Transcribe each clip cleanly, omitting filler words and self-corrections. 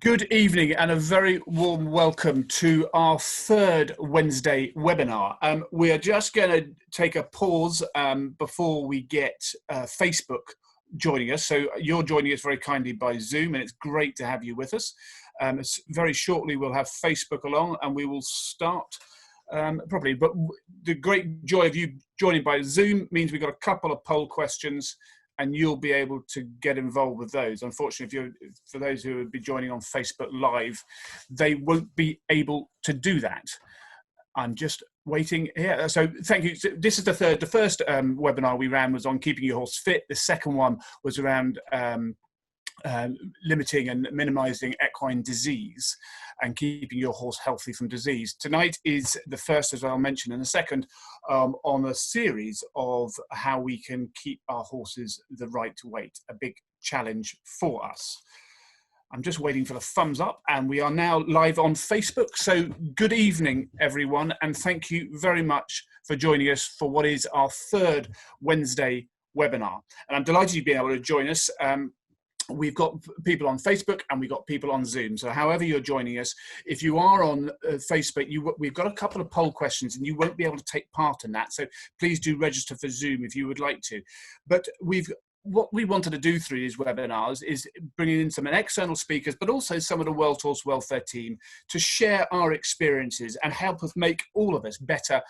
Good evening and a very warm welcome to our third Wednesday webinar. We are just going to take a pause before we get Facebook joining us. So you're joining us very kindly by Zoom, and it's great to have you with us. Very shortly we'll have Facebook along and we will start probably. But the great joy of you joining by Zoom means we've got a couple of poll questions and you'll be able to get involved with those. Unfortunately, for those who would be joining on Facebook Live, they won't be able to do that. I'm just waiting here. So thank you. So this is the third. The first webinar we ran was on keeping your horse fit. The second one was around limiting and minimizing equine disease and keeping your horse healthy from disease. Tonight is the first, as I'll mention, and the second on a series of how we can keep our horses the right weight, a big challenge for us. I'm just waiting for the thumbs up, and we are now live on Facebook. So good evening, everyone, and thank you very much for joining us for what is our third Wednesday webinar. And I'm delighted you've been able to join us. We've got people on Facebook and we've got people on Zoom. So however you're joining us, if you are on Facebook, we've got a couple of poll questions and you won't be able to take part in that. So please do register for Zoom if you would like to. But what we wanted to do through these webinars is bringing in some external speakers, but also some of the World Horse Welfare team to share our experiences and help us make all of us better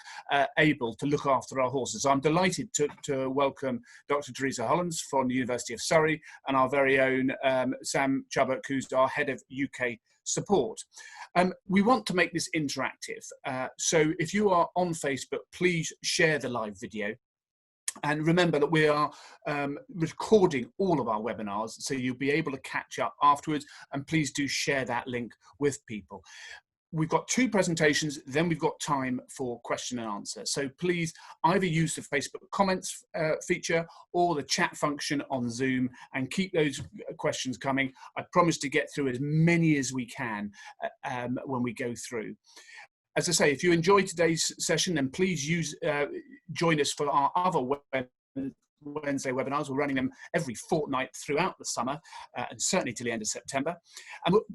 able to look after our horses. I'm delighted to welcome Dr Teresa Hollands from the University of Surrey and our very own Sam Chabot, who's our head of UK support. We want to make this interactive. So if you are on Facebook, please share the live video. And remember that we are recording all of our webinars, so you'll be able to catch up afterwards, and please do share that link with people. We've got two presentations, then we've got time for question and answer. So please either use the Facebook comments feature or the chat function on Zoom and keep those questions coming. I promise to get through as many as we can when we go through. As I say, if you enjoyed today's session, then please join us for our other Wednesday webinars. We're running them every fortnight throughout the summer and certainly till the end of September.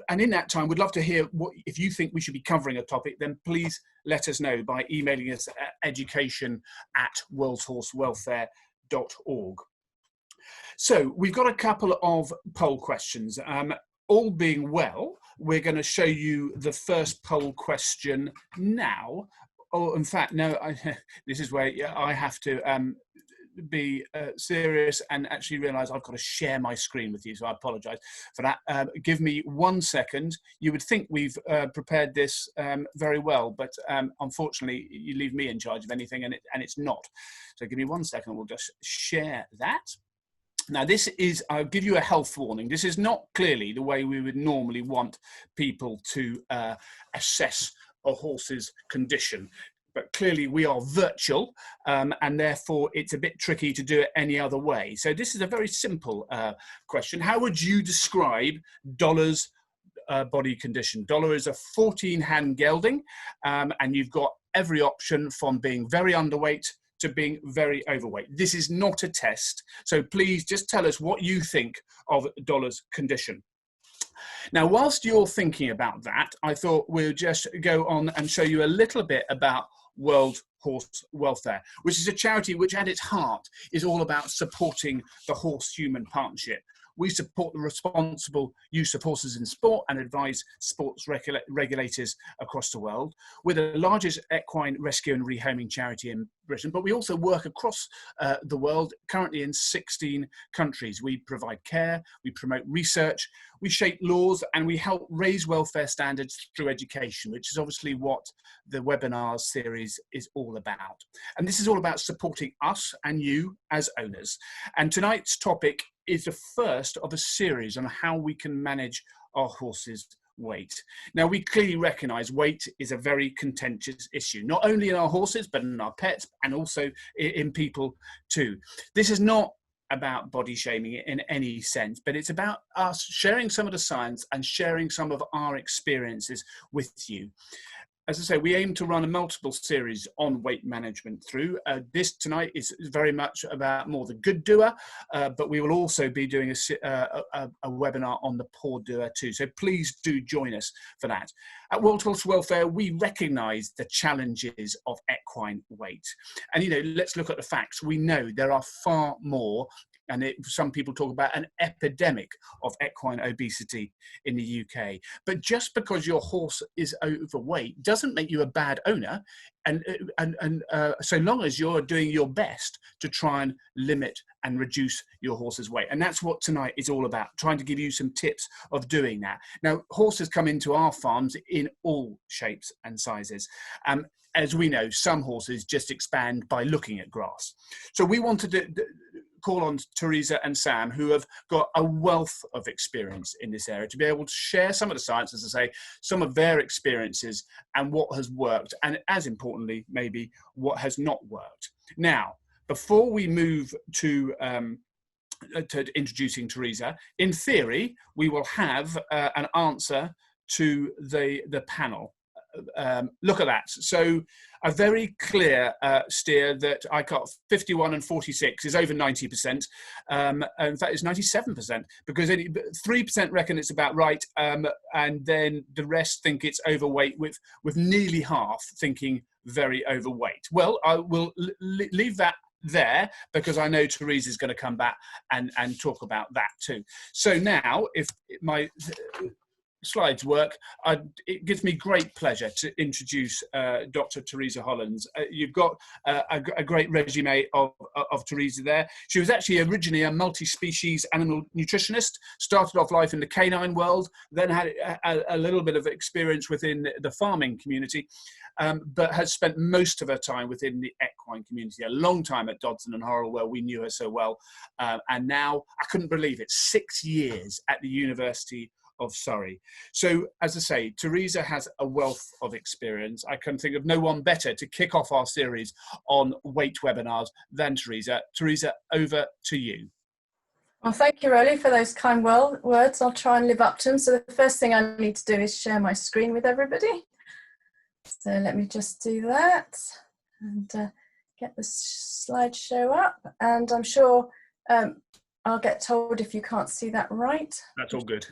And in that time, we'd love to hear if you think we should be covering a topic, then please let us know by emailing us at education@worldhorsewelfare.org. So we've got a couple of poll questions. All being well, we're going to show you the first poll question now. Oh, in fact, no, this is where I have to be serious and actually realize I've got to share my screen with you, so I apologize for that. Give me 1 second. You would think we've prepared this very well, but unfortunately you leave me in charge of anything and it's not. So give me 1 second, we'll just share that. Now this is, I'll give you a health warning. This is not clearly the way we would normally want people to assess a horse's condition. But clearly we are virtual and therefore it's a bit tricky to do it any other way. So this is a very simple question. How would you describe Dollar's body condition? Dollar is a 14-hand gelding and you've got every option from being very underweight to being very overweight. This is not a test, so please just tell us what you think of Dollar's condition. Now, whilst you're thinking about that, I thought we'll just go on and show you a little bit about World Horse Welfare, which is a charity which at its heart is all about supporting the horse-human partnership. We support the responsible use of horses in sport and advise sports regulators across the world. We're the largest equine rescue and rehoming charity in Britain, but we also work across the world, currently in 16 countries. We provide care, we promote research, we shape laws, and we help raise welfare standards through education, which is obviously what the webinar series is all about. And this is all about supporting us and you as owners. And tonight's topic is the first of a series on how we can manage our horses' weight. Now, we clearly recognise weight is a very contentious issue, not only in our horses, but in our pets and also in people too. This is not about body shaming in any sense, but it's about us sharing some of the science and sharing some of our experiences with you. as I say, we aim to run a multiple series on weight management through. This tonight is very much about more the good doer, but we will also be doing a webinar on the poor doer too. So please do join us for that. At World Horse Welfare, we recognise the challenges of equine weight. And, you know, let's look at the facts. We know there are far more, and some people talk about an epidemic of equine obesity in the UK. But just because your horse is overweight doesn't make you a bad owner, and so long as you're doing your best to try and limit and reduce your horse's weight. And that's what tonight is all about, trying to give you some tips of doing that. Now, horses come into our farms in all shapes and sizes. As we know, some horses just expand by looking at grass. So we wanted to call on Teresa and Sam, who have got a wealth of experience in this area, to be able to share some of the science, as I say, some of their experiences and what has worked, and as importantly, maybe what has not worked. Now, before we move to introducing Teresa, in theory, we will have an answer to the panel. Look at that. So a very clear steer that I got 51 and 46 is over 90%. In fact, it's 97%, because 3% reckon it's about right, and then the rest think it's overweight, with nearly half thinking very overweight. Well, I will leave that there, because I know Teresa is going to come back and talk about that too. So now, if my slides work, it gives me great pleasure to introduce Dr. Teresa Hollands. You've got a great resume of Teresa there. She was actually originally a multi-species animal nutritionist, started off life in the canine world, then had a little bit of experience within the farming community, but has spent most of her time within the equine community, a long time at Dodson and Horrell, where we knew her so well. And now, I couldn't believe it, 6 years at the University of Surrey. So, as I say, Teresa has a wealth of experience. I can think of no one better to kick off our series on weight webinars than Teresa. Teresa, over to you. Well, thank you, Rolly, for those kind words. I'll try and live up to them. So the first thing I need to do is share my screen with everybody. So let me just do that and get the slideshow up. And I'm sure I'll get told if you can't see that right. That's all good.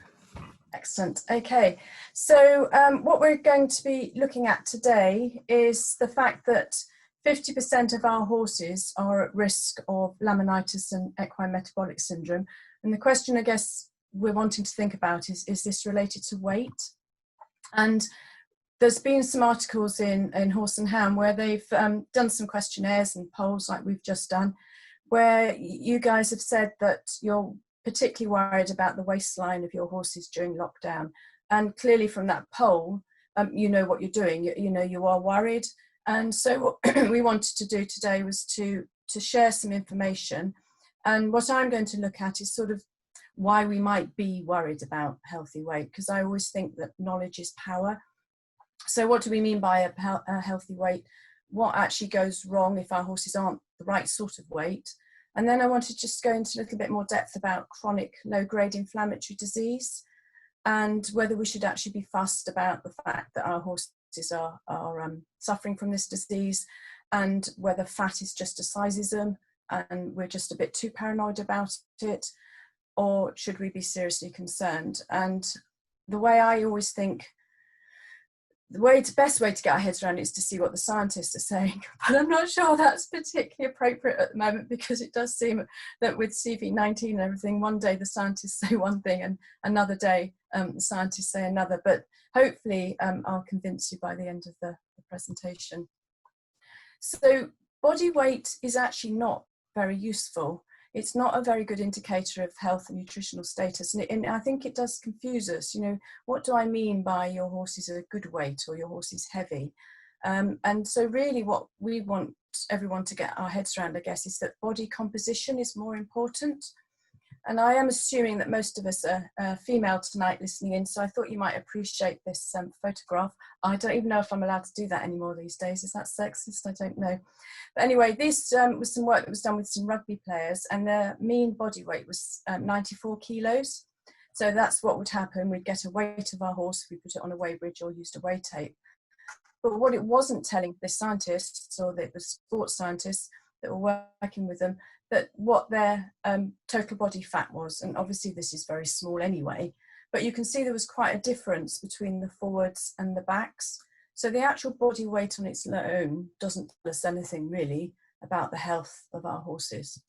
Excellent. Okay, so what we're going to be looking at today is the fact that 50% of our horses are at risk of laminitis and equine metabolic syndrome. And the question, I guess, we're wanting to think about is this related to weight? And there's been some articles in Horse and Hound where they've done some questionnaires and polls like we've just done, where you guys have said that you're particularly worried about the waistline of your horses during lockdown. And clearly from that poll, you know what you're doing, you know you are worried. And so what we wanted to do today was to share some information. And what I'm going to look at is sort of why we might be worried about healthy weight, because I always think that knowledge is power. So what do we mean by a healthy weight? What actually goes wrong if our horses aren't the right sort of weight? And then I want to just go into a little bit more depth about chronic low-grade inflammatory disease and whether we should actually be fussed about the fact that our horses are suffering from this disease, and whether fat is just a sizeism and we're just a bit too paranoid about it, or should we be seriously concerned? And the way I always think, the best way to get our heads around it is to see what the scientists are saying, but I'm not sure that's particularly appropriate at the moment, because it does seem that with CV19 and everything, one day the scientists say one thing and another day the scientists say another, but hopefully I'll convince you by the end of the presentation. So body weight is actually not very useful. It's not a very good indicator of health and nutritional status. And I think it does confuse us. You know, what do I mean by your horse is a good weight or your horse is heavy? And so really what we want everyone to get our heads around, I guess, is that body composition is more important. And I am assuming that most of us are female tonight listening in, so I thought you might appreciate this photograph. I don't even know if I'm allowed to do that anymore these days. Is that sexist? I don't know. But anyway, this was some work that was done with some rugby players, and their mean body weight was 94 kilos. So that's what would happen. We'd get a weight of our horse, we put it on a weigh bridge or used a weigh tape. But what it wasn't telling the scientists, or the sports scientists that were working with them, that what their total body fat was. And obviously this is very small anyway, but you can see there was quite a difference between the forwards and the backs. So the actual body weight on its own doesn't tell us anything really about the health of our horses.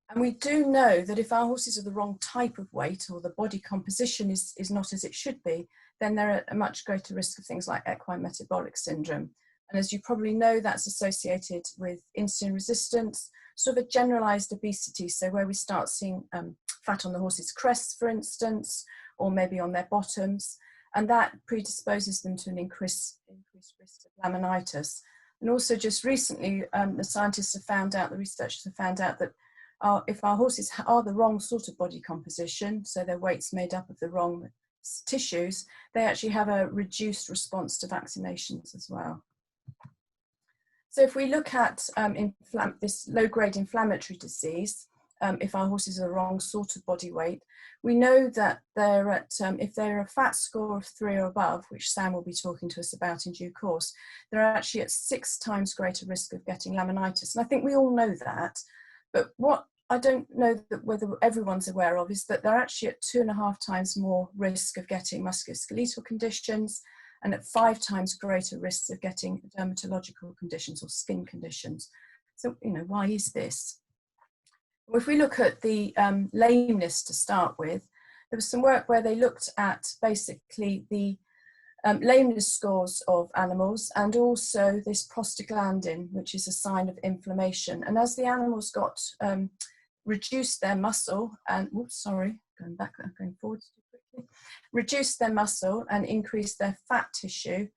And we do know that if our horses are the wrong type of weight, or the body composition is not as it should be, then they're at a much greater risk of things like equine metabolic syndrome. And as you probably know, that's associated with insulin resistance, sort of a generalized obesity. So where we start seeing fat on the horse's crests, for instance, or maybe on their bottoms, and that predisposes them to an increased risk of laminitis. And also just recently, the scientists have found out, the researchers have found out that if our horses are the wrong sort of body composition, so their weight's made up of the wrong tissues, they actually have a reduced response to vaccinations as well. So if we look at this low-grade inflammatory disease, if our horses are the wrong sort of body weight, we know that they're at, if they're a fat score of 3 or above, which Sam will be talking to us about in due course, they're actually at 6 times greater risk of getting laminitis. And I think we all know that, but what I don't know that whether everyone's aware of is that they're actually at 2.5 times more risk of getting musculoskeletal conditions, and at 5 times greater risks of getting dermatological conditions or skin conditions. So, you know, why is this? Well, if we look at the lameness to start with, there was some work where they looked at basically the lameness scores of animals, and also this prostaglandin, which is a sign of inflammation. And as the animals got reduced their muscle and, going forward too quickly, reduced their muscle and increased their fat tissue,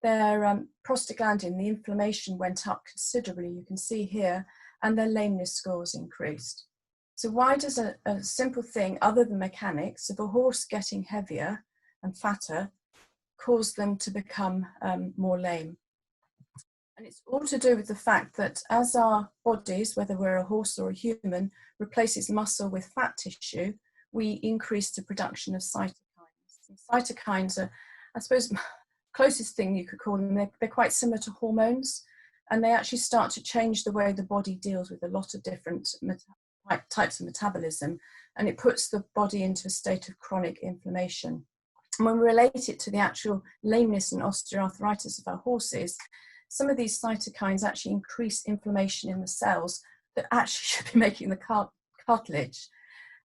their prostaglandin, the inflammation went up considerably, you can see here, and their lameness scores increased. So why does a simple thing other than mechanics of a horse getting heavier and fatter cause them to become more lame? And it's all to do with the fact that as our bodies, whether we're a horse or a human, replaces muscle with fat tissue, we increase the production of cytokines. And cytokines are, I suppose, closest thing you could call them. They're quite similar to hormones, and they actually start to change the way the body deals with a lot of different types of metabolism, and it puts the body into a state of chronic inflammation. And when we relate it to the actual lameness and osteoarthritis of our horses, some of these cytokines actually increase inflammation in the cells that actually should be making the cartilage.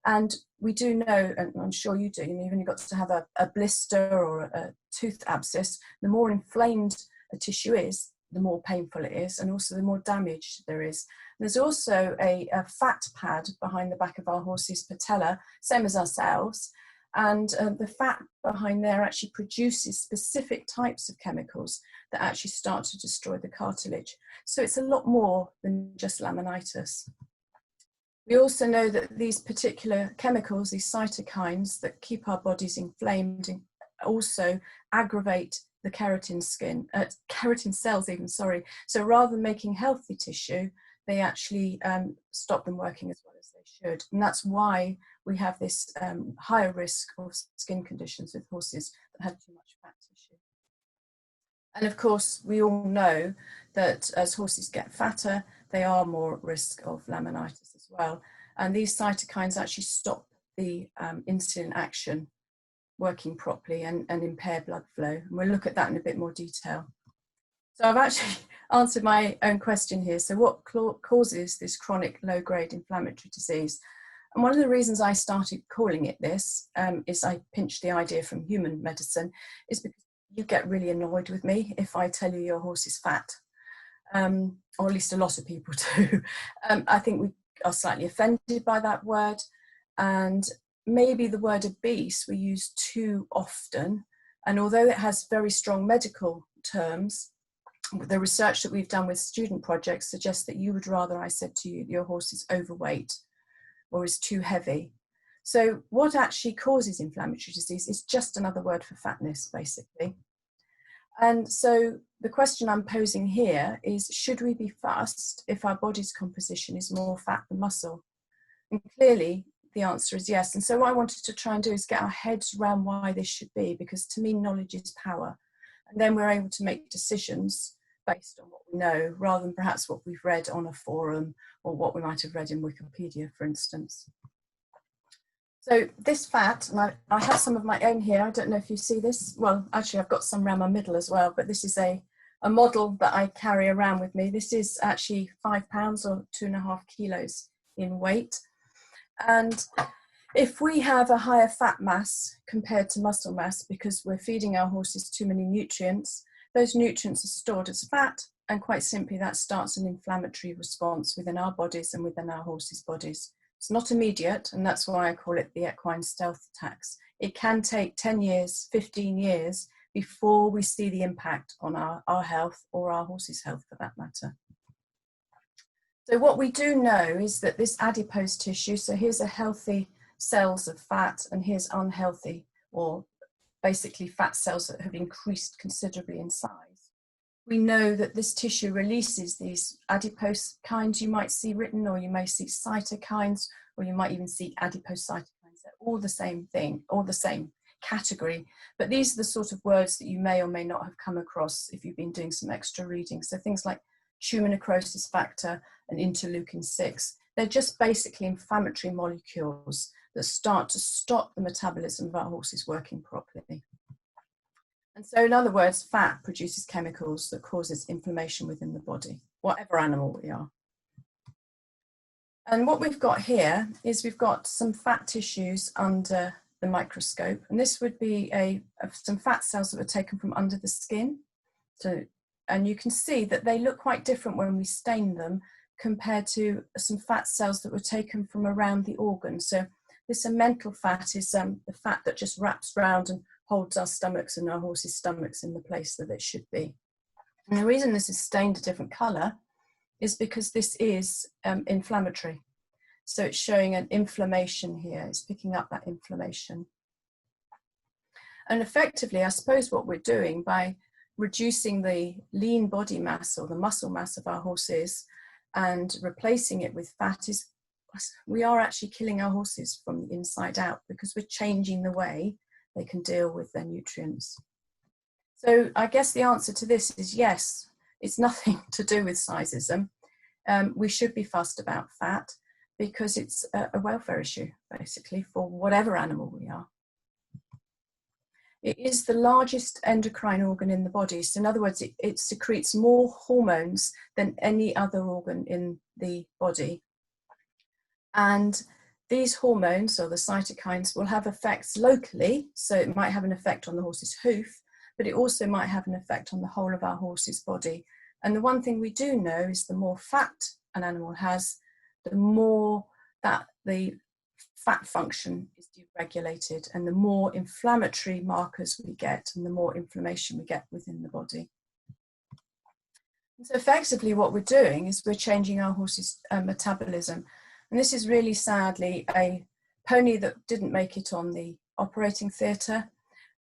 And we do know, and I'm sure you do, even you've got to have a blister or a tooth abscess, the more inflamed a tissue is, the more painful it is, and also the more damage there is. There's also a fat pad behind the back of our horse's patella, same as ourselves, and the fat behind there actually produces specific types of chemicals that actually start to destroy the cartilage. So it's a lot more than just laminitis. We also know that these particular chemicals, these cytokines that keep our bodies inflamed, also aggravate the keratin cells even, sorry. So rather than making healthy tissue, they actually stop them working as well as they should. And that's why we have this higher risk of skin conditions with horses that have too much fat tissue. And of course, we all know that as horses get fatter, they are more at risk of laminitis as well. And these cytokines actually stop the insulin action working properly and impair blood flow. And we'll look at that in a bit more detail. So I've actually answered my own question here. So what causes this chronic low-grade inflammatory disease? And one of the reasons I started calling it this is I pinched the idea from human medicine, is because you get really annoyed with me if I tell you your horse is fat, or at least a lot of people do. I think we are slightly offended by that word, and maybe the word obese we use too often. And although it has very strong medical terms, the research that we've done with student projects suggests that you would rather I said to you, your horse is overweight or is too heavy. So what actually causes inflammatory disease is just another word for fatness, basically. And so the question I'm posing here is, should we be fussed if our body's composition is more fat than muscle? And clearly the answer is yes. And so what I wanted to try and do is get our heads around why this should be, because to me, knowledge is power. And then we're able to make decisions based on what we know, rather than perhaps what we've read on a forum or what we might have read in Wikipedia, for instance. So this fat, and I have some of my own here. I don't know if you see this. Well, actually, I've got some around my middle as well, but this is a model that I carry around with me. This is actually 5 pounds or 2.5 kilos in weight. And if we have a higher fat mass compared to muscle mass because we're feeding our horses too many nutrients, those nutrients are stored as fat, and quite simply that starts an inflammatory response within our bodies and within our horses' bodies. It's not immediate, and that's why I call it the equine stealth attacks. It can take 10 years, 15 years before we see the impact on our health, or our horses' health for that matter. So what we do know is that this adipose tissue, so here's a healthy cells of fat and here's unhealthy, or basically fat cells that have increased considerably in size. We know that this tissue releases these adipose kines you might see written, or you may see cytokines, or you might even see adipose cytokines. They're all the same thing, all the same category, but these are the sort of words that you may or may not have come across if you've been doing some extra reading. So things like tumor necrosis factor and interleukin 6, they're just basically inflammatory molecules that start to stop the metabolism of our horses working properly. And so in other words, fat produces chemicals that causes inflammation within the body, whatever animal we are. And what we've got here is we've got some fat tissues under the microscope, and this would be some fat cells that were taken from under the skin. So, and you can see that they look quite different when we stain them compared to some fat cells that were taken from around the organ. So this mental fat is the fat that just wraps around and holds our stomachs and our horses' stomachs in the place that it should be. And the reason this is stained a different colour is because this is inflammatory. So it's showing an inflammation here. It's picking up that inflammation. And effectively, I suppose what we're doing by reducing the lean body mass or the muscle mass of our horses and replacing it with fat is we are actually killing our horses from the inside out, because we're changing the way they can deal with their nutrients. So I guess the answer to this is yes, it's nothing to do with sizeism. We should be fussed about fat because it's a welfare issue, basically, for whatever animal we are. It is the largest endocrine organ in the body. So in other words, it secretes more hormones than any other organ in the body. And these hormones, or the cytokines, will have effects locally. So it might have an effect on the horse's hoof, but it also might have an effect on the whole of our horse's body. And the one thing we do know is the more fat an animal has, the more that the fat function is deregulated, and the more inflammatory markers we get, and the more inflammation we get within the body. And so effectively what we're doing is we're changing our horse's metabolism. And this is really sadly a pony that didn't make it on the operating theatre.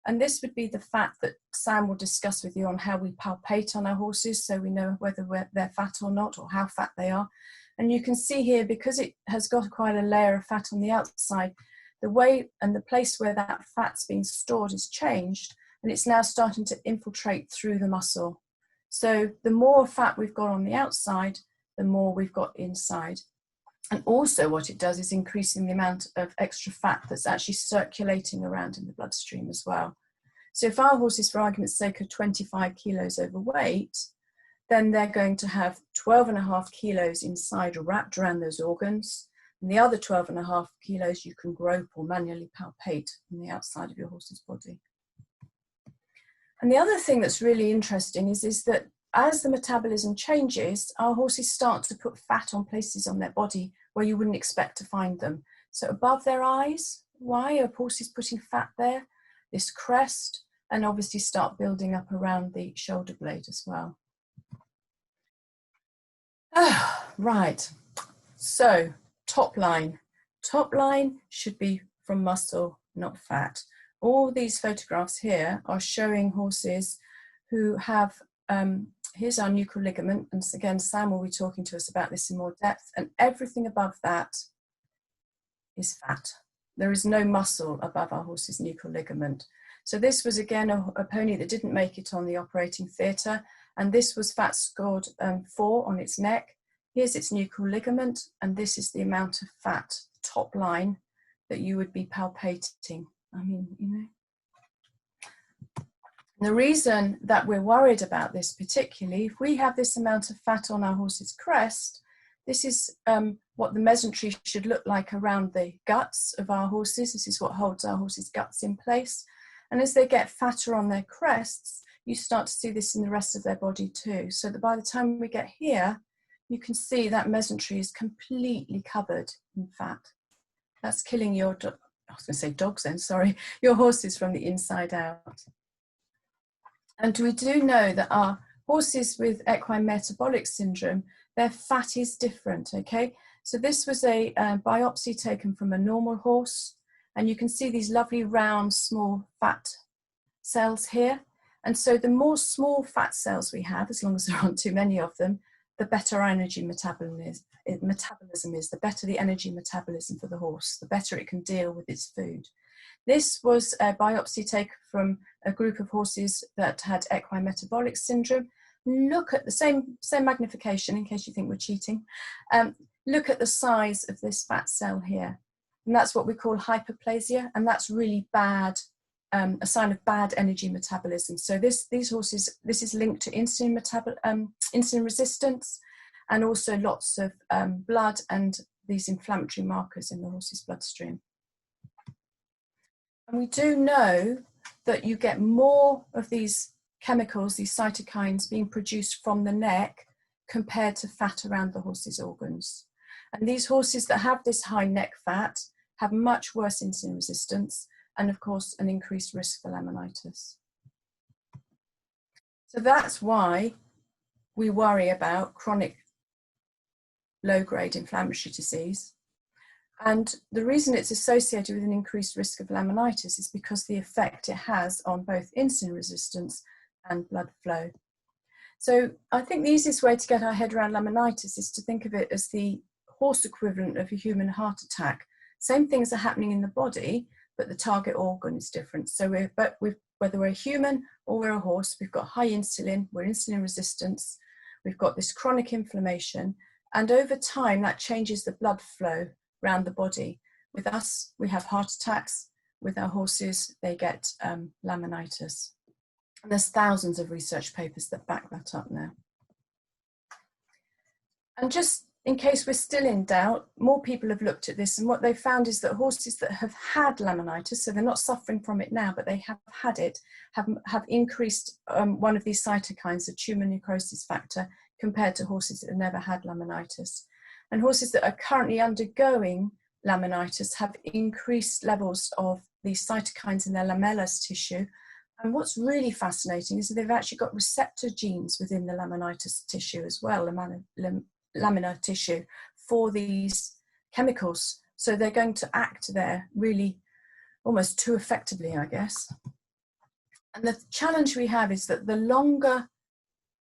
And this would be the fat that Sam will discuss with you on how we palpate on our horses, so we know whether they're fat or not, or how fat they are. And you can see here, because it has got quite a layer of fat on the outside, the way and the place where that fat's being stored is changed, and it's now starting to infiltrate through the muscle. So the more fat we've got on the outside, the more we've got inside. And also what it does is increasing the amount of extra fat that's actually circulating around in the bloodstream as well. So if our horses, for argument's sake, are 25 kilos overweight, then they're going to have 12.5 kilos inside or wrapped around those organs. And the other 12.5 kilos you can grope or manually palpate on the outside of your horse's body. And the other thing that's really interesting is that as the metabolism changes, our horses start to put fat on places on their body where you wouldn't expect to find them. So above their eyes, why are horses putting fat there? This crest, and obviously start building up around the shoulder blade as well. Right, so top line. Top line should be from muscle, not fat. All these photographs here are showing horses who have, here's our nuchal ligament, and again Sam will be talking to us about this in more depth, and everything above that is fat. There is no muscle above our horse's nuchal ligament. So this was again a pony that didn't make it on the operating theatre, and this was fat scored 4 on its neck. Here's its nuchal ligament, and this is the amount of fat, top line, that you would be palpating. I mean, you know. The reason that we're worried about this particularly, if we have this amount of fat on our horse's crest, this is what the mesentery should look like around the guts of our horses. This is what holds our horses' guts in place. And as they get fatter on their crests, you start to see this in the rest of their body too. So that by the time we get here, you can see that mesentery is completely covered in fat. That's killing your, I was going to say dogs then, sorry, your horses from the inside out. And we do know that our horses with equine metabolic syndrome, their fat is different, okay? So this was a biopsy taken from a normal horse, and you can see these lovely round, small fat cells here. And so the more small fat cells we have, as long as there aren't too many of them, the better our energy metabolism is, the better the energy metabolism for the horse, the better it can deal with its food. This was a biopsy taken from a group of horses that had equine metabolic syndrome. Look at the same magnification, in case you think we're cheating. Look at the size of this fat cell here. And that's what we call hyperplasia, and that's really bad, a sign of bad energy metabolism. So these horses, this is linked to insulin resistance, and also lots of blood and these inflammatory markers in the horse's bloodstream. And we do know that you get more of these chemicals, these cytokines, being produced from the neck compared to fat around the horse's organs. And these horses that have this high neck fat have much worse insulin resistance and, of course, an increased risk for laminitis. So that's why we worry about chronic low-grade inflammatory disease. And the reason it's associated with an increased risk of laminitis is because the effect it has on both insulin resistance and blood flow. So I think the easiest way to get our head around laminitis is to think of it as the horse equivalent of a human heart attack. Same things are happening in the body, but the target organ is different. So whether we're a human or we're a horse, we've got high insulin, we're insulin resistance, we've got this chronic inflammation, and over time that changes the blood flow around the body. With us, we have heart attacks. With our horses, they get laminitis. And there's thousands of research papers that back that up now. And just in case we're still in doubt, more people have looked at this, and what they found is that horses that have had laminitis, so they're not suffering from it now, but they have had it, have increased one of these cytokines, the tumor necrosis factor, compared to horses that have never had laminitis. And horses that are currently undergoing laminitis have increased levels of these cytokines in their lamellus tissue. And what's really fascinating is that they've actually got receptor genes within the laminitis tissue as well, laminar tissue, for these chemicals. So they're going to act there really almost too effectively, I guess. And the challenge we have is that the longer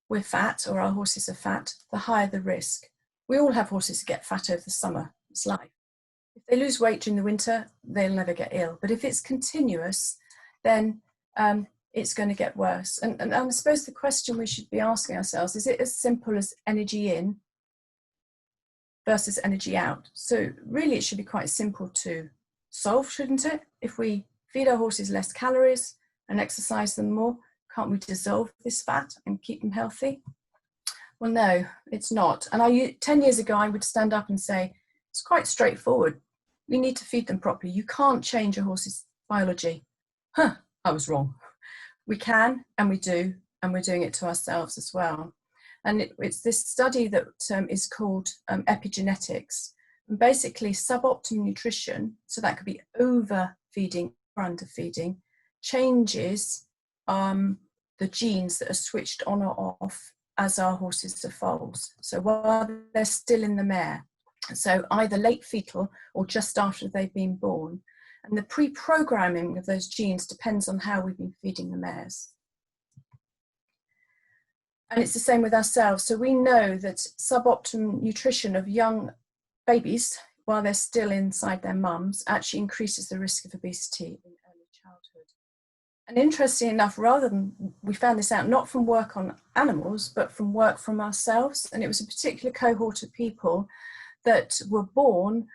we're fat, or our horses are fat, the higher the risk. We all have horses that get fat over the summer. It's life. If they lose weight during the winter, they'll never get ill. But if it's continuous, then it's going to get worse. And I suppose the question we should be asking ourselves, is it as simple as energy in versus energy out? So really it should be quite simple to solve, shouldn't it? If we feed our horses less calories and exercise them more, can't we dissolve this fat and keep them healthy? Well, no, it's not. And 10 years ago, I would stand up and say, it's quite straightforward. We need to feed them properly. You can't change a horse's biology. I was wrong. We can, and we do, and we're doing it to ourselves as well. And it's this study that is called Epigenetics. And basically, suboptimal nutrition, so that could be overfeeding or underfeeding, changes the genes that are switched on or off as our horses are foals. So while they're still in the mare, so either late fetal or just after they've been born. And the pre-programming of those genes depends on how we've been feeding the mares. And it's the same with ourselves. So we know that suboptimal nutrition of young babies while they're still inside their mums actually increases the risk of obesity in early childhood. And interestingly enough, we found this out not from work on animals, but from work from ourselves. And it was a particular cohort of people that were born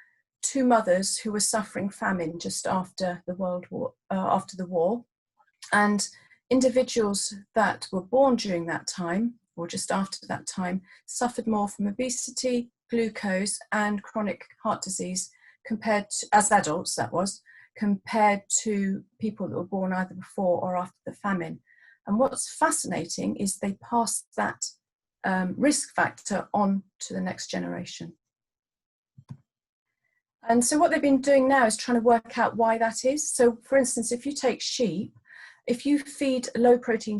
to mothers who were suffering famine just after the war. And individuals that were born during that time, or just after that time, suffered more from obesity, glucose, and chronic heart disease compared to, as adults that was, compared to people that were born either before or after the famine. And what's fascinating is they passed that risk factor on to the next generation. And so what they've been doing now is trying to work out why that is. So for instance, if you take sheep, if you feed low protein to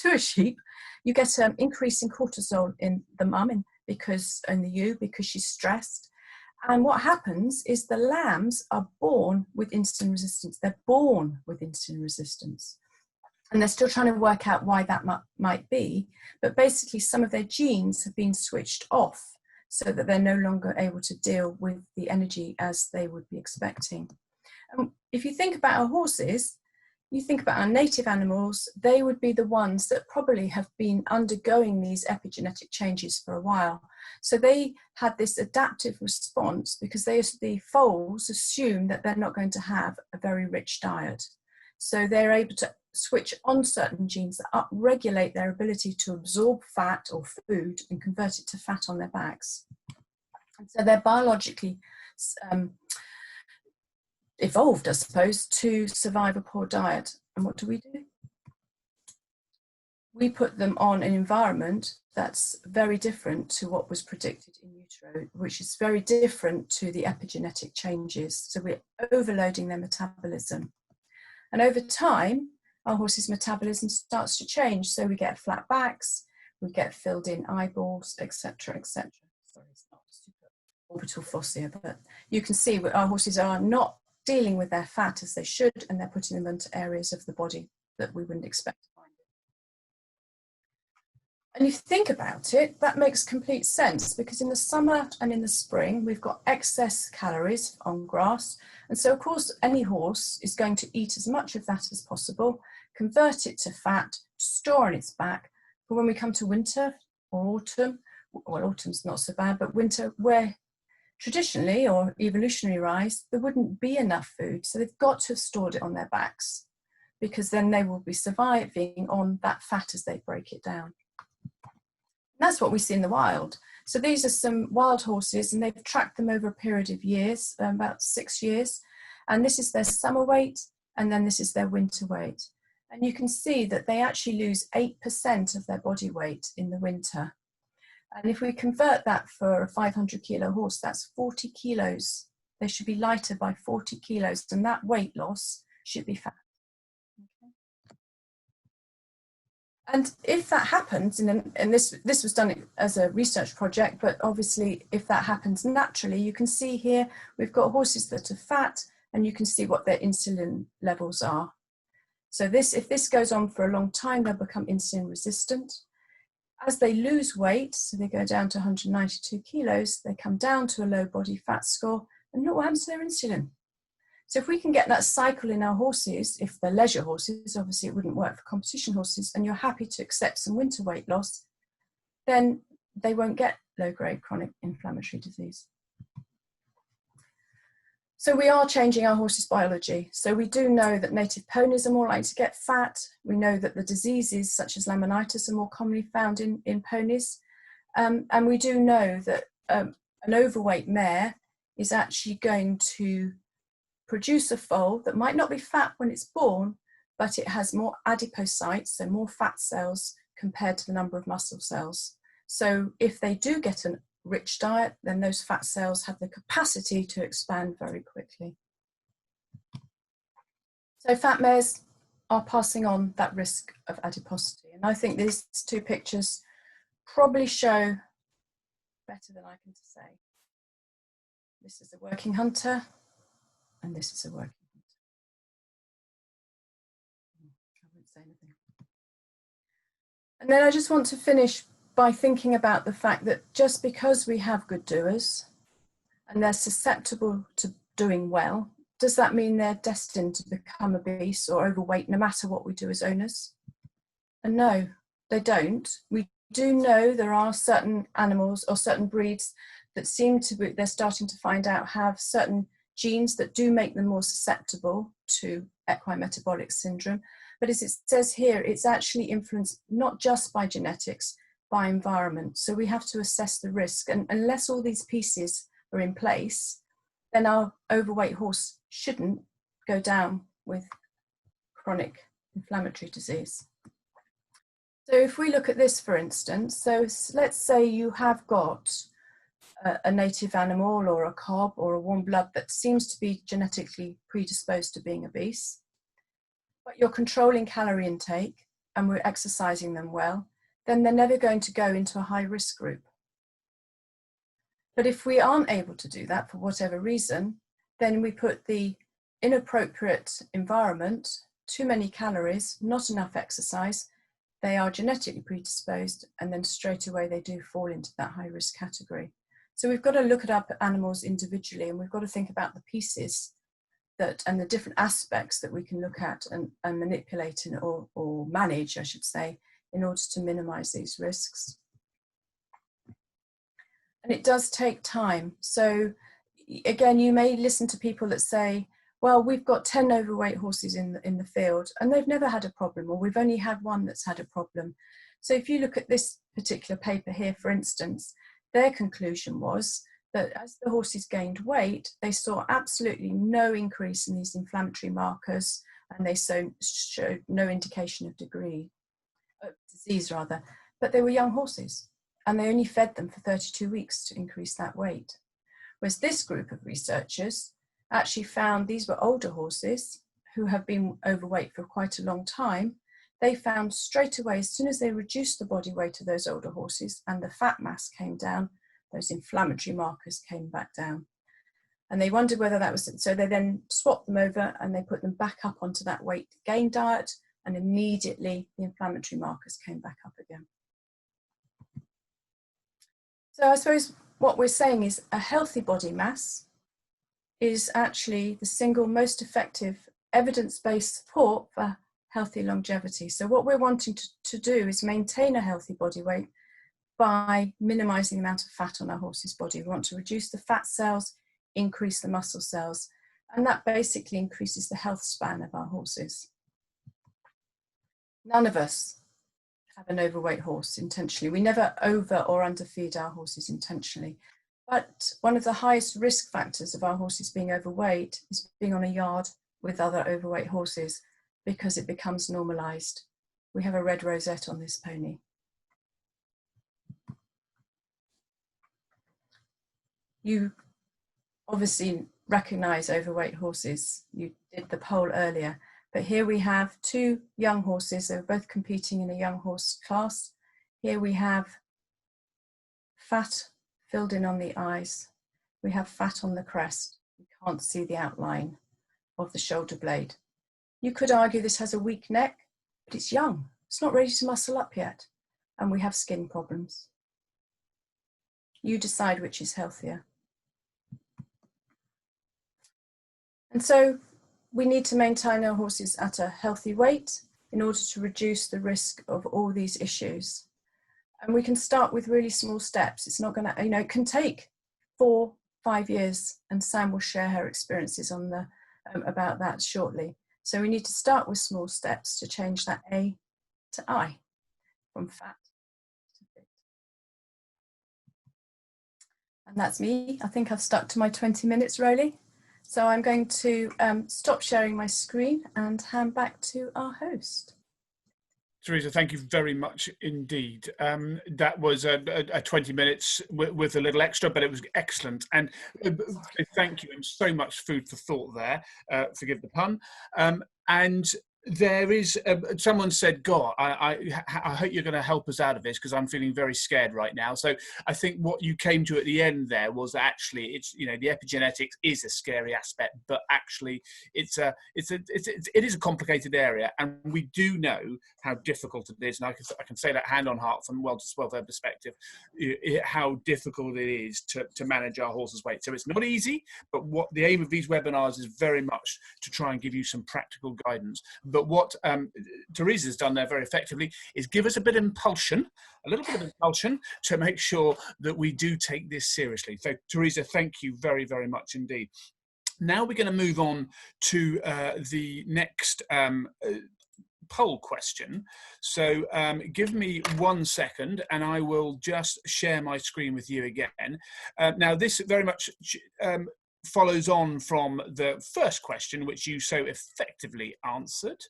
a sheep, you get an increase in cortisol in the mum because she's stressed. And what happens is the lambs are born with insulin resistance. They're born with insulin resistance. And they're still trying to work out why that might be. But basically, some of their genes have been switched off so that they're no longer able to deal with the energy as they would be expecting. And if you think about our horses, you think about our native animals, they would be the ones that probably have been undergoing these epigenetic changes for a while. So they had this adaptive response because the foals assume that they're not going to have a very rich diet. So they're able to switch on certain genes that upregulate their ability to absorb fat or food and convert it to fat on their backs. And so they're biologically evolved, I suppose, to survive a poor diet. And what do? We put them on an environment that's very different to what was predicted in utero, which is very different to the epigenetic changes. So we're overloading their metabolism. And over time, our horse's metabolism starts to change. So we get flat backs, we get filled in eyeballs, etc., etc. Sorry, it's not super orbital fossa, but you can see our horses are not dealing with their fat as they should, and they're putting them into areas of the body that we wouldn't expect to find it. And if you think about it, that makes complete sense, because in the summer and in the spring, we've got excess calories on grass. And so, of course, any horse is going to eat as much of that as possible, convert it to fat, store on its back. But when we come to winter or autumn, well, autumn's not so bad, but winter, where traditionally or evolutionary rise, there wouldn't be enough food. So they've got to have stored it on their backs, because then they will be surviving on that fat as they break it down. And that's what we see in the wild. So these are some wild horses, and they've tracked them over a period of years, about 6 years. And this is their summer weight, and then this is their winter weight. And you can see that they actually lose 8% of their body weight in the winter. And if we convert that for a 500 kilo horse, that's 40 kilos. They should be lighter by 40 kilos, and that weight loss should be fat. Okay. And if that happens, and this was done as a research project, but obviously if that happens naturally, you can see here, we've got horses that are fat, and you can see what their insulin levels are. So if this goes on for a long time, they'll become insulin resistant. As they lose weight, so they go down to 192 kilos, they come down to a low body fat score, and look what happens to their insulin. So if we can get that cycle in our horses, if they're leisure horses, obviously it wouldn't work for competition horses, and you're happy to accept some winter weight loss, then they won't get low-grade chronic inflammatory disease. So we are changing our horses' biology. So we do know that native ponies are more likely to get fat. We know that the diseases such as laminitis are more commonly found in ponies. And we do know that an overweight mare is actually going to produce a foal that might not be fat when it's born, but it has more adipocytes, so more fat cells compared to the number of muscle cells. So if they do get a rich diet, then those fat cells have the capacity to expand very quickly. So fat mares are passing on that risk of adiposity. And I think these two pictures probably show better than I can say. This is a working hunter, and this is a working hunter. I won't say anything. And then I just want to finish by thinking about the fact that just because we have good doers and they're susceptible to doing well, does that mean they're destined to become obese or overweight no matter what we do as owners? And no, they don't. We do know there are certain animals or certain breeds that seem to be, they're starting to find out, have certain genes that do make them more susceptible to equine metabolic syndrome. But as it says here, it's actually influenced not just by genetics, by environment. So we have to assess the risk. And unless all these pieces are in place, then our overweight horse shouldn't go down with chronic inflammatory disease. So if we look at this, for instance, so let's say you have got a native animal or a cob or a warm blood that seems to be genetically predisposed to being obese, but you're controlling calorie intake and we're exercising them well, then they're never going to go into a high risk group. But if we aren't able to do that for whatever reason, then we put the inappropriate environment, too many calories, not enough exercise, they are genetically predisposed, and then straight away they do fall into that high risk category. So we've got to look at our animals individually, and we've got to think about the pieces that and the different aspects that we can look at and manipulate or manage, I should say, in order to minimize these risks. And it does take time. So again, you may listen to people that say, well, we've got 10 overweight horses in the field and they've never had a problem, or we've only had one that's had a problem. So if you look at this particular paper here, for instance, their conclusion was that as the horses gained weight, they saw absolutely no increase in these inflammatory markers, and they showed no indication of disease rather, but they were young horses and they only fed them for 32 weeks to increase that weight. Whereas this group of researchers actually found these were older horses who have been overweight for quite a long time. They found straight away, as soon as they reduced the body weight of those older horses and the fat mass came down, those inflammatory markers came back down. And they wondered whether that was, so they then swapped them over and they put them back up onto that weight gain diet, and immediately the inflammatory markers came back up again. So I suppose what we're saying is a healthy body mass is actually the single most effective evidence-based support for healthy longevity. So what we're wanting to do is maintain a healthy body weight by minimizing the amount of fat on our horse's body. We want to reduce the fat cells, increase the muscle cells, and that basically increases the health span of our horses. None of us have an overweight horse intentionally. We never over or underfeed our horses intentionally. But one of the highest risk factors of our horses being overweight is being on a yard with other overweight horses, because it becomes normalized. We have a red rosette on this pony. You obviously recognize overweight horses. You did the poll earlier, but here we have two young horses. They're both competing in a young horse class. Here we have fat filled in on the eyes. We have fat on the crest. You can't see the outline of the shoulder blade. You could argue this has a weak neck, but it's young. It's not ready to muscle up yet. And we have skin problems. You decide which is healthier. And so we need to maintain our horses at a healthy weight in order to reduce the risk of all these issues. And we can start with really small steps. It's not going to, it can take 4-5 years, and Sam will share her experiences on the about that shortly. So we need to start with small steps to change that A to I, from fat to fit. And that's me. I think I've stuck to my 20 minutes, Rolly. So I'm going to stop sharing my screen and hand back to our host. Teresa, thank you very much indeed. That was a 20 minutes with a little extra, but it was excellent. And thank you, and so much food for thought there, forgive the pun. And There is, someone said, God, I hope you're going to help us out of this because I'm feeling very scared right now. So I think what you came to at the end there was actually, it's, you know, the epigenetics is a scary aspect, but actually it is a complicated area, and we do know how difficult it is. And I can say that hand on heart from welfare perspective, how difficult it is to manage our horse's weight. So it's not easy, but what the aim of these webinars is very much to try and give you some practical guidance. But what Teresa's done there very effectively is give us a bit of impulsion, a little bit of impulsion to make sure that we do take this seriously. So Teresa, thank you very, very much indeed. Now we're going to move on to the next poll question. So give me 1 second and I will just share my screen with you again. Now this very much follows on from the first question, which you so effectively answered.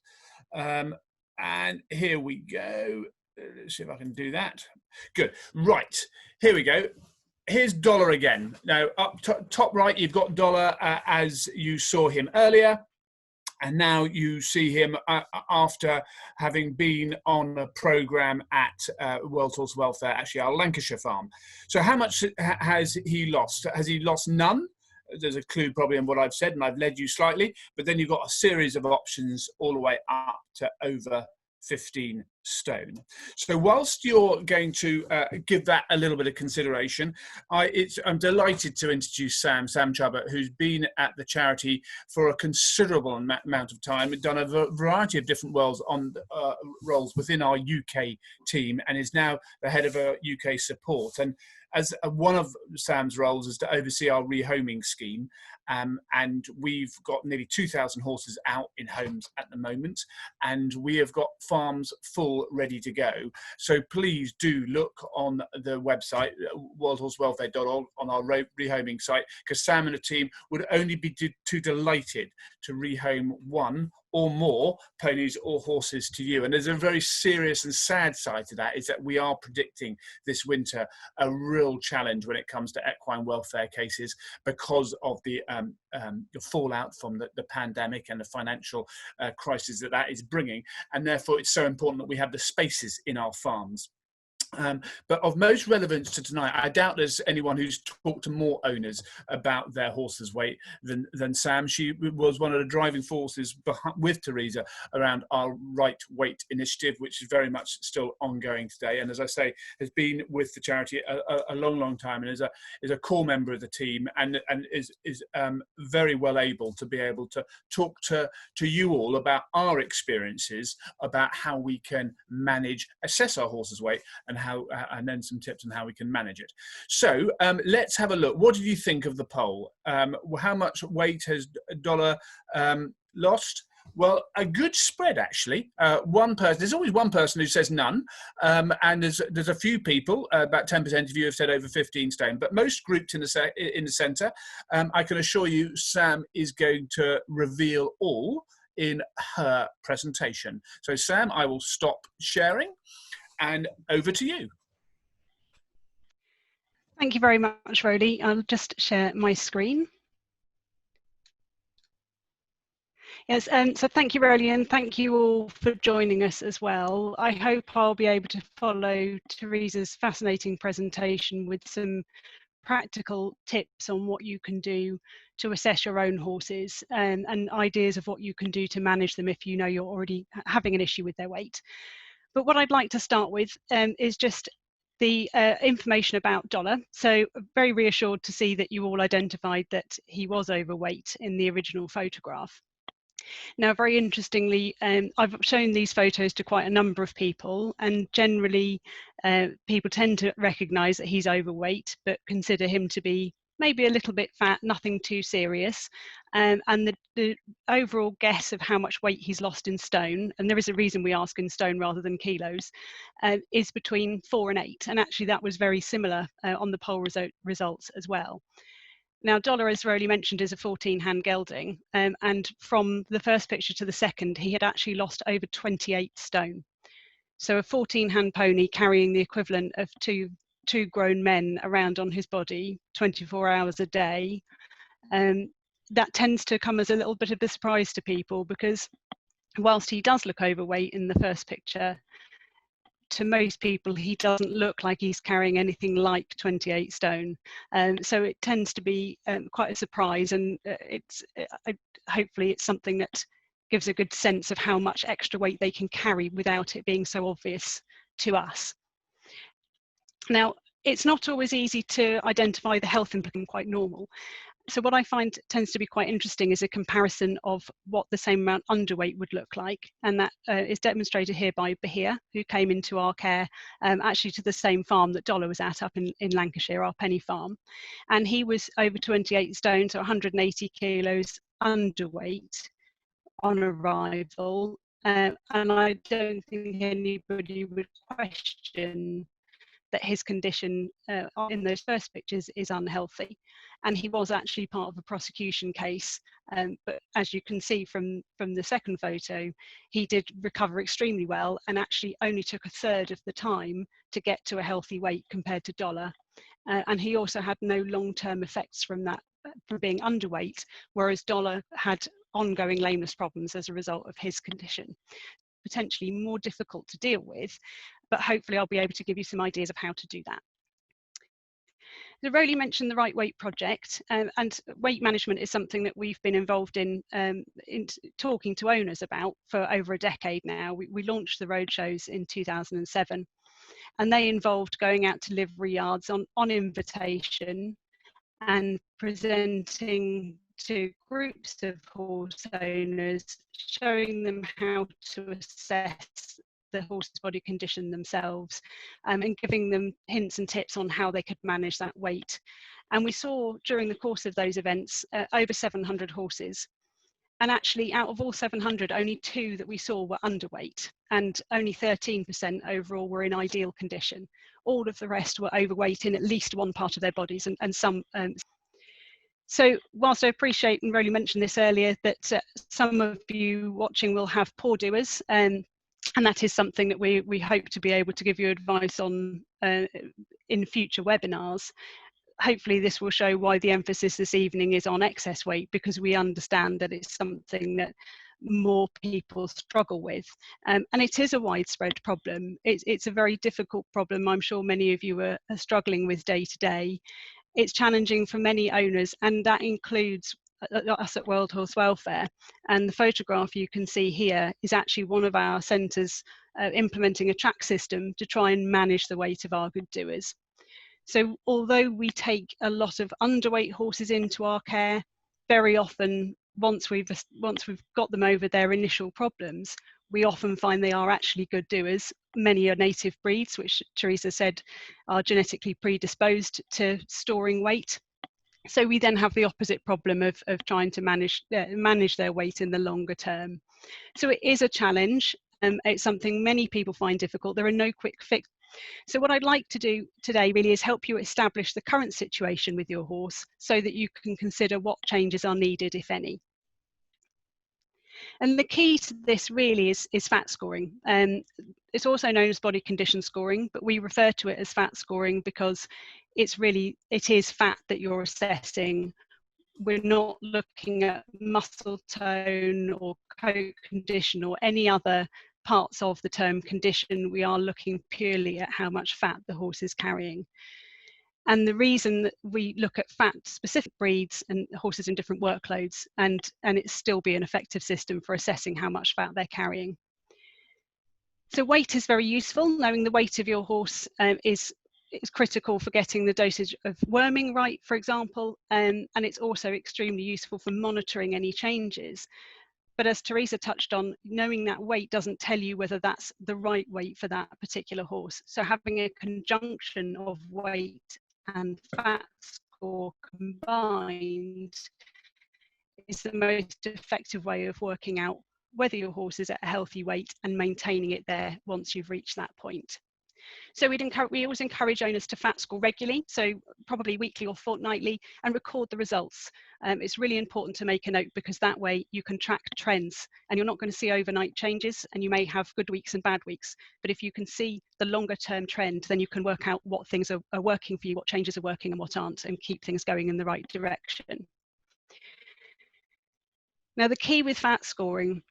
And here we go. Let's see if I can do that. Good. Right. Here we go. Here's Dollar again. Now, up top right, you've got Dollar as you saw him earlier. And now you see him after having been on a program at World Horse Welfare, actually our Lancashire farm. So how much has he lost? Has he lost none? There's a clue probably in what I've said, and I've led you slightly, but then you've got a series of options all the way up to over 15 stone. So whilst you're going to give that a little bit of consideration, I'm delighted to introduce Sam Chabot, who's been at the charity for a considerable amount of time, done a variety of different roles within our UK team, and is now the head of our UK support. And as one of Sam's roles is to oversee our rehoming scheme, and we've got nearly 2,000 horses out in homes at the moment, and we have got farms full ready to go. So please do look on the website worldhorsewelfare.org on our rehoming site, because Sam and the team would only be too delighted to rehome one or more ponies or horses to you. And there's a very serious and sad side to that, is that we are predicting this winter a real challenge when it comes to equine welfare cases because of the fallout from the pandemic and the financial crisis that is bringing. And therefore it's so important that we have the spaces in our farms. But of most relevance to tonight, I doubt there's anyone who's talked to more owners about their horse's weight than Sam. She was one of the driving forces with Teresa around our Right Weight initiative, which is very much still ongoing today. And as I say, has been with the charity a long time, and is a core member of the team, and is very well able to talk to you all about our experiences, about how we can assess our horse's weight, and then some tips on how we can manage it. So let's have a look. What did you think of the poll? How much weight has Dollar lost? Well, a good spread, actually. There's always one person who says none, and there's a few people, about 10% of you have said over 15 stone, but most grouped in the centre. I can assure you Sam is going to reveal all in her presentation. So Sam, I will stop sharing. And over to you. Thank you very much, Rowley. I'll just share my screen. Yes, so thank you, Rowley, and thank you all for joining us as well. I hope I'll be able to follow Teresa's fascinating presentation with some practical tips on what you can do to assess your own horses, and ideas of what you can do to manage them if you know you're already having an issue with their weight. But what I'd like to start with is just the information about Dollar. So very reassured to see that you all identified that he was overweight in the original photograph. Now, very interestingly, I've shown these photos to quite a number of people, and generally people tend to recognise that he's overweight, but consider him to be maybe a little bit fat, nothing too serious. And the overall guess of how much weight he's lost in stone, and there is a reason we ask in stone rather than kilos, is between 4 and 8. And actually that was very similar on the poll results as well. Now, Dollar, as Rowley mentioned, is a 14-hand gelding, and from the first picture to the second, he had actually lost over 28 stone. So a 14-hand pony carrying the equivalent of two grown men around on his body 24 hours a day, that tends to come as a little bit of a surprise to people, because whilst he does look overweight in the first picture, to most people he doesn't look like he's carrying anything like 28 stone. So it tends to be quite a surprise, and hopefully it's something that gives a good sense of how much extra weight they can carry without it being so obvious to us. Now, it's not always easy to identify the health implication quite normal. So what I find tends to be quite interesting is a comparison of what the same amount underweight would look like. And that is demonstrated here by Bahir, who came into our care actually to the same farm that Dollar was at up in Lancashire, our penny farm. And he was over 28 stone, so 180 kilos underweight on arrival. And I don't think anybody would question that his condition in those first pictures is unhealthy, and he was actually part of a prosecution case, but as you can see from the second photo, he did recover extremely well and actually only took a third of the time to get to a healthy weight compared to Dollar, and he also had no long-term effects from that, from being underweight, whereas Dollar had ongoing lameness problems as a result of his condition. Potentially more difficult to deal with, but hopefully I'll be able to give you some ideas of how to do that. So Rowley mentioned the Right Weight Project, and weight management is something that we've been involved in talking to owners about for over a decade now. We launched the roadshows in 2007, and they involved going out to livery yards on invitation and presenting to groups of horse owners, showing them how to assess the horse's body condition themselves, and giving them hints and tips on how they could manage that weight. And we saw during the course of those events over 700 horses. And actually, out of all 700, only 2 that we saw were underweight, and only 13% overall were in ideal condition. All of the rest were overweight in at least one part of their bodies, and some. So whilst I appreciate, and Rowley mentioned this earlier, that some of you watching will have poor doers, and that is something that we hope to be able to give you advice on in future webinars. Hopefully this will show why the emphasis this evening is on excess weight, because we understand that it's something that more people struggle with, and it is a widespread problem. It's a very difficult problem. I'm sure many of you are struggling with day to day. It's challenging for many owners, and that includes us at World Horse Welfare. And the photograph you can see here is actually one of our centres implementing a track system to try and manage the weight of our good doers. So although we take a lot of underweight horses into our care, very often once we've got them over their initial problems, we often find they are actually good doers. Many are native breeds, which Teresa said are genetically predisposed to storing weight. So we then have the opposite problem of trying to manage their weight in the longer term. So it is a challenge, and it's something many people find difficult. There are no quick fix. So what I'd like to do today really is help you establish the current situation with your horse so that you can consider what changes are needed, if any. And the key to this really is fat scoring. It's also known as body condition scoring, but we refer to it as fat scoring because it is fat that you're assessing. We're not looking at muscle tone or coat condition or any other parts of the term condition. We are looking purely at how much fat the horse is carrying. And the reason that we look at fat specific breeds and horses in different workloads, and it still be an effective system for assessing how much fat they're carrying. So weight is very useful. Knowing the weight of your horse is critical for getting the dosage of worming right, for example, and it's also extremely useful for monitoring any changes. But as Teresa touched on, knowing that weight doesn't tell you whether that's the right weight for that particular horse. So having a conjunction of weight and fat score combined is the most effective way of working out whether your horse is at a healthy weight and maintaining it there once you've reached that point. So we always encourage owners to fat score regularly, so probably weekly or fortnightly, and record the results. It's really important to make a note because that way you can track trends and you're not going to see overnight changes, and you may have good weeks and bad weeks. But if you can see the longer term trend, then you can work out what things are working for you, what changes are working and what aren't, and keep things going in the right direction. Now, the key with fat scoring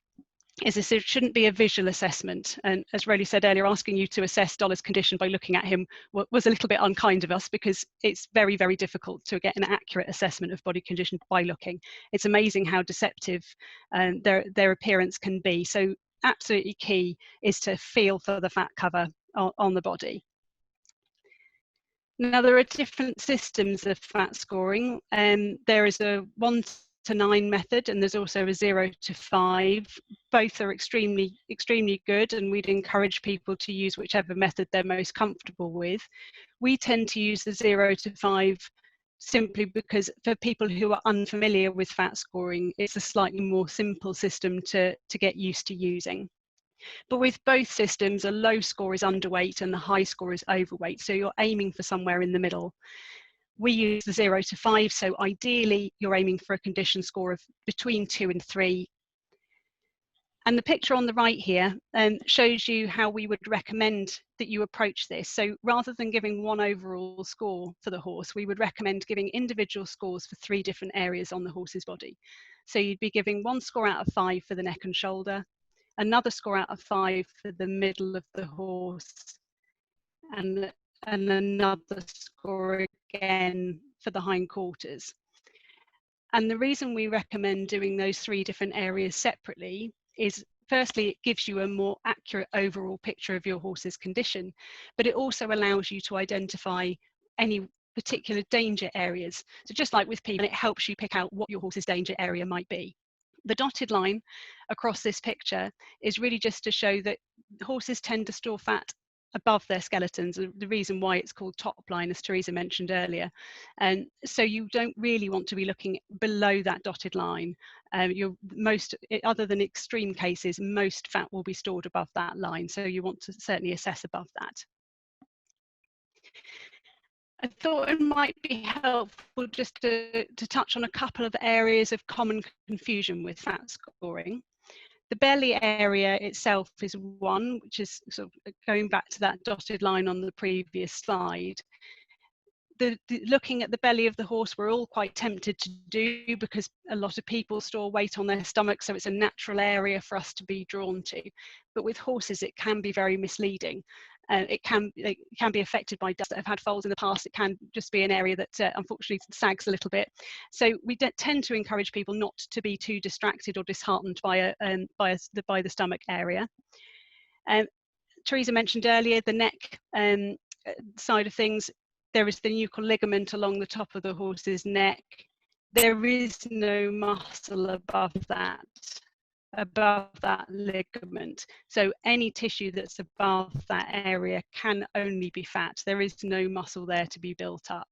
is this, it shouldn't be a visual assessment. And as Rowley said earlier, asking you to assess Dollar's condition by looking at him was a little bit unkind of us, because it's very, very difficult to get an accurate assessment of body condition by looking. It's amazing how deceptive their appearance can be. So absolutely key is to feel for the fat cover on the body. Now, there are different systems of fat scoring, and there is a 1 to 9 method, and there's also a 0 to 5. Both are extremely good, and we'd encourage people to use whichever method they're most comfortable with. We tend to use the 0 to 5 simply because for people who are unfamiliar with fat scoring, it's a slightly more simple system to get used to using. But with both systems, a low score is underweight and the high score is overweight, so you're aiming for somewhere in the middle. We use the 0 to 5, so ideally you're aiming for a condition score of between 2 and 3. And the picture on the right here shows you how we would recommend that you approach this. So rather than giving one overall score for the horse, we would recommend giving individual scores for 3 different areas on the horse's body. So you'd be giving 1 score out of 5 for the neck and shoulder, another score out of 5 for the middle of the horse, and another score again for the hindquarters. And the reason we recommend doing those 3 different areas separately is, firstly, it gives you a more accurate overall picture of your horse's condition, but it also allows you to identify any particular danger areas. So just like with people, it helps you pick out what your horse's danger area might be. The dotted line across this picture is really just to show that horses tend to store fat above their skeletons, the reason why it's called Topline, as Teresa mentioned earlier. And so you don't really want to be looking below that dotted line. Other than extreme cases, most fat will be stored above that line, so you want to certainly assess above that. I thought it might be helpful just to touch on a couple of areas of common confusion with fat scoring. The belly area itself is one, which is sort of going back to that dotted line on the previous slide. Looking at the belly of the horse, we're all quite tempted to do, because a lot of people store weight on their stomach, so it's a natural area for us to be drawn to. But with horses, it can be very misleading. It can be affected by dust that have had foals in the past. It can just be an area that unfortunately sags a little bit. So we tend to encourage people not to be too distracted or disheartened by the stomach area. Teresa mentioned earlier the neck side of things. There is the nuchal ligament along the top of the horse's neck. There is no muscle above that ligament. So any tissue that's above that area can only be fat. There is no muscle there to be built up.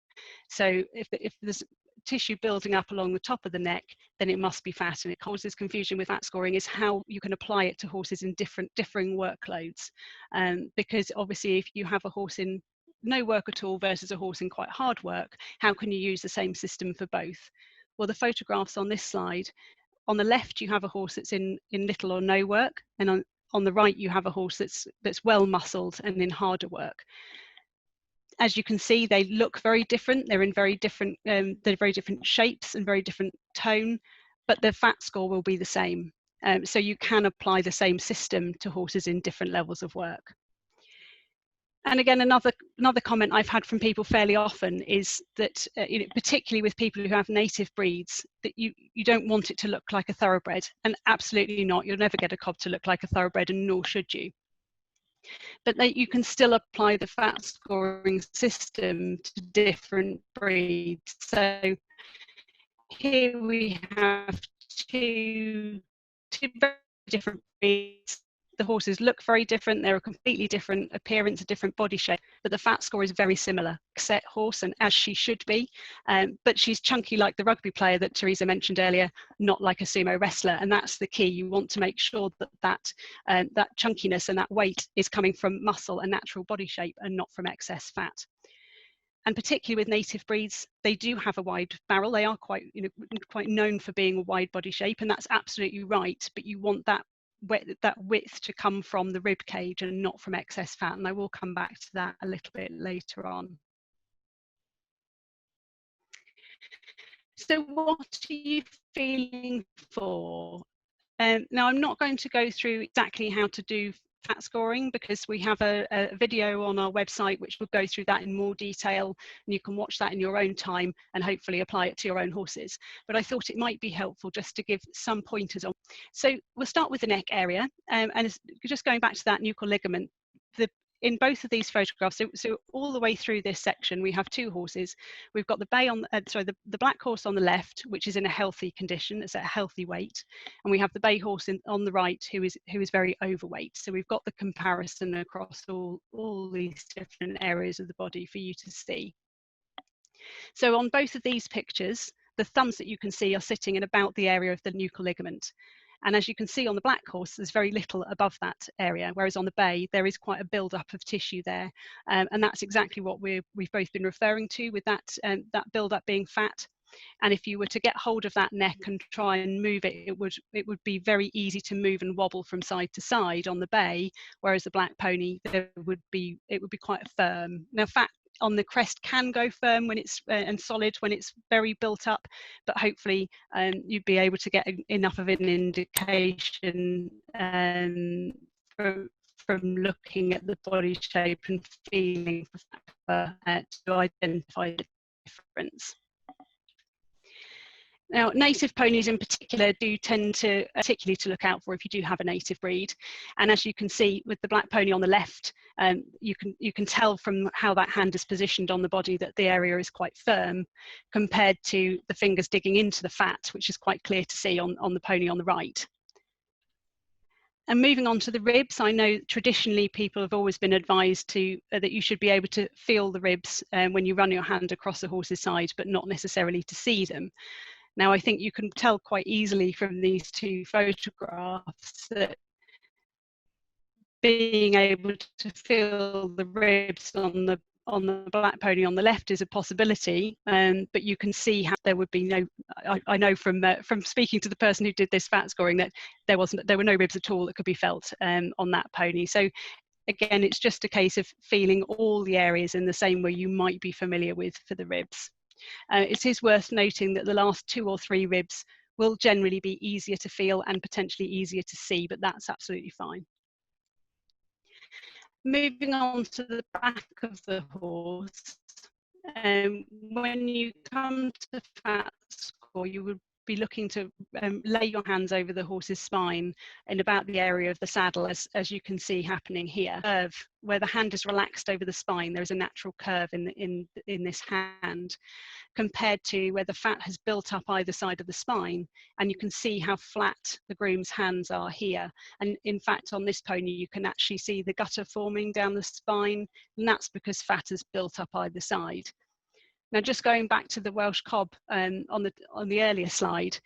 So if there's tissue building up along the top of the neck, then it must be fat, and it causes confusion with fat scoring is how you can apply it to horses in differing workloads. Because obviously if you have a horse in no work at all versus a horse in quite hard work, how can you use the same system for both? Well, the photographs on this slide, on the left you have a horse that's in little or no work, and on the right you have a horse that's well muscled and in harder work. As you can see, they look very different. They're in very different shapes and very different tone, but the fat score will be the same. So you can apply the same system to horses in different levels of work. And again, another comment I've had from people fairly often is that, particularly with people who have native breeds, that you don't want it to look like a thoroughbred, and absolutely not. You'll never get a cob to look like a thoroughbred, and nor should you. But that you can still apply the fat scoring system to different breeds. So here we have two very different breeds. The horses look very different. They're a completely different appearance, a different body shape, but the fat score is very similar. Set horse, and as she should be, but she's chunky like the rugby player that Teresa mentioned earlier, not like a sumo wrestler, and that's the key. You want to make sure that chunkiness and that weight is coming from muscle and natural body shape, and not from excess fat. And particularly with native breeds, they do have a wide barrel. They are quite known for being a wide body shape, and that's absolutely right. But you want that width to come from the rib cage and not from excess fat, and I will come back to that a little bit later on. So what are you feeling for? Now, I'm not going to go through exactly how to do fat scoring because we have a video on our website which will go through that in more detail, and you can watch that in your own time and hopefully apply it to your own horses. But I thought it might be helpful just to give some pointers on. So we'll start with the neck area, and just going back to that nuchal ligament. In both of these photographs, so all the way through this section, we have two horses. We've got the bay on, the black horse on the left, which is in a healthy condition, it's at a healthy weight, and we have the bay horse on the right, who is very overweight. So we've got the comparison across all these different areas of the body for you to see. So on both of these pictures, the thumbs that you can see are sitting in about the area of the nuchal ligament. And as you can see on the black horse, there's very little above that area, whereas on the bay, there is quite a build-up of tissue there. And that's exactly what we've both been referring to with that build-up being fat. And if you were to get hold of that neck and try and move it, it would be very easy to move and wobble from side to side on the bay, whereas the black pony, it would be quite firm. Now, fat on the crest can go firm when it's and solid when it's very built up, but hopefully you'd be able to get enough of an indication from looking at the body shape and feeling to identify the difference. Now, native ponies in particular do tend to particularly to look out for if you do have a native breed. And as you can see with the black pony on the left, you can tell from how that hand is positioned on the body that the area is quite firm compared to the fingers digging into the fat, which is quite clear to see on the pony on the right. And moving on to the ribs, I know traditionally people have always been advised to that you should be able to feel the ribs when you run your hand across a horse's side, but not necessarily to see them. Now, I think you can tell quite easily from these two photographs that being able to feel the ribs on the black pony on the left is a possibility, but you can see how there would be no. I know from speaking to the person who did this fat scoring that there were no ribs at all that could be felt on that pony. So again, it's just a case of feeling all the areas in the same way you might be familiar with for the ribs. It is worth noting that the last 2 or 3 ribs will generally be easier to feel and potentially easier to see, but that's absolutely fine. Moving on to the back of the horse, when you come to fat score, you would be looking to lay your hands over the horse's spine in about the area of the saddle, as you can see happening here. Where the hand is relaxed over the spine, there is a natural curve in this hand, compared to where the fat has built up either side of the spine, and you can see how flat the groom's hands are here. And in fact, on this pony, you can actually see the gutter forming down the spine, and that's because fat has built up either side. Now, just going back to the Welsh cob on the earlier slide,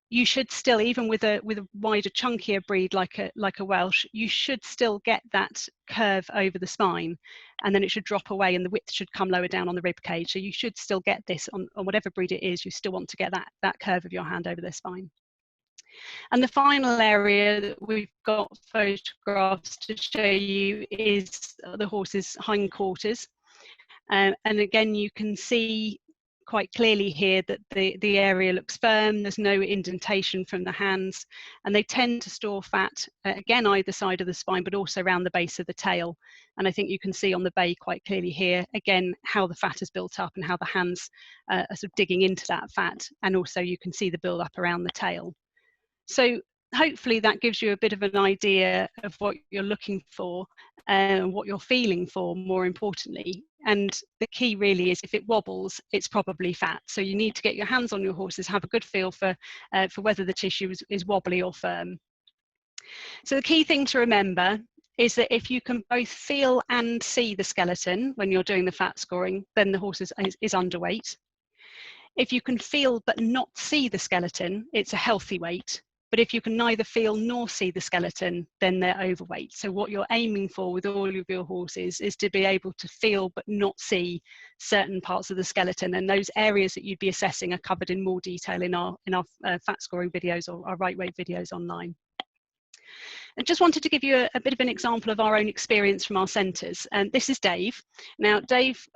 you should still, even with a wider, chunkier breed like a Welsh, you should still get that curve over the spine, and then it should drop away and the width should come lower down on the rib cage. So you should still get this on whatever breed it is. You still want to get that curve of your hand over their spine. And the final area that we've got photographs to show you is the horse's hindquarters. And again, you can see quite clearly here that the area looks firm, there's no indentation from the hands, and they tend to store fat, again, either side of the spine, but also around the base of the tail. And I think you can see on the bay quite clearly here, again, how the fat is built up and how the hands are sort of digging into that fat. And also you can see the build up around the tail. So hopefully that gives you a bit of an idea of what you're looking for and what you're feeling for, more importantly. And the key really is if it wobbles, it's probably fat. So you need to get your hands on your horses, have a good feel for whether the tissue is wobbly or firm. So the key thing to remember is that if you can both feel and see the skeleton when you're doing the fat scoring, then the horse is underweight. If you can feel but not see the skeleton, it's a healthy weight. But if you can neither feel nor see the skeleton, then they're overweight. So what you're aiming for with all of your horses is to be able to feel but not see certain parts of the skeleton. And those areas that you'd be assessing are covered in more detail in our fat scoring videos or our right weight videos online. I just wanted to give you a bit of an example of our own experience from our centres. And this is Dave. Now, Dave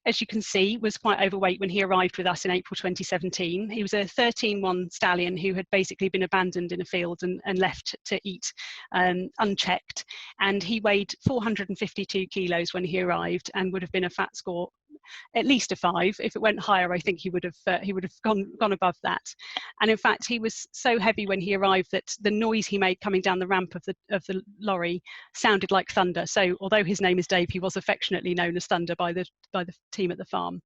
as you can see, was quite overweight when he arrived with us in April 2017. He was a 13-1 stallion who had basically been abandoned in a field and left to eat unchecked. And he weighed 452 kilos when he arrived and would have been a fat score at least a 5. If it went higher, I think he would have gone above that. And in fact, he was so heavy when he arrived that the noise he made coming down the ramp of the lorry sounded like thunder. So although his name is Dave, he was affectionately known as Thunder by the team at the farm.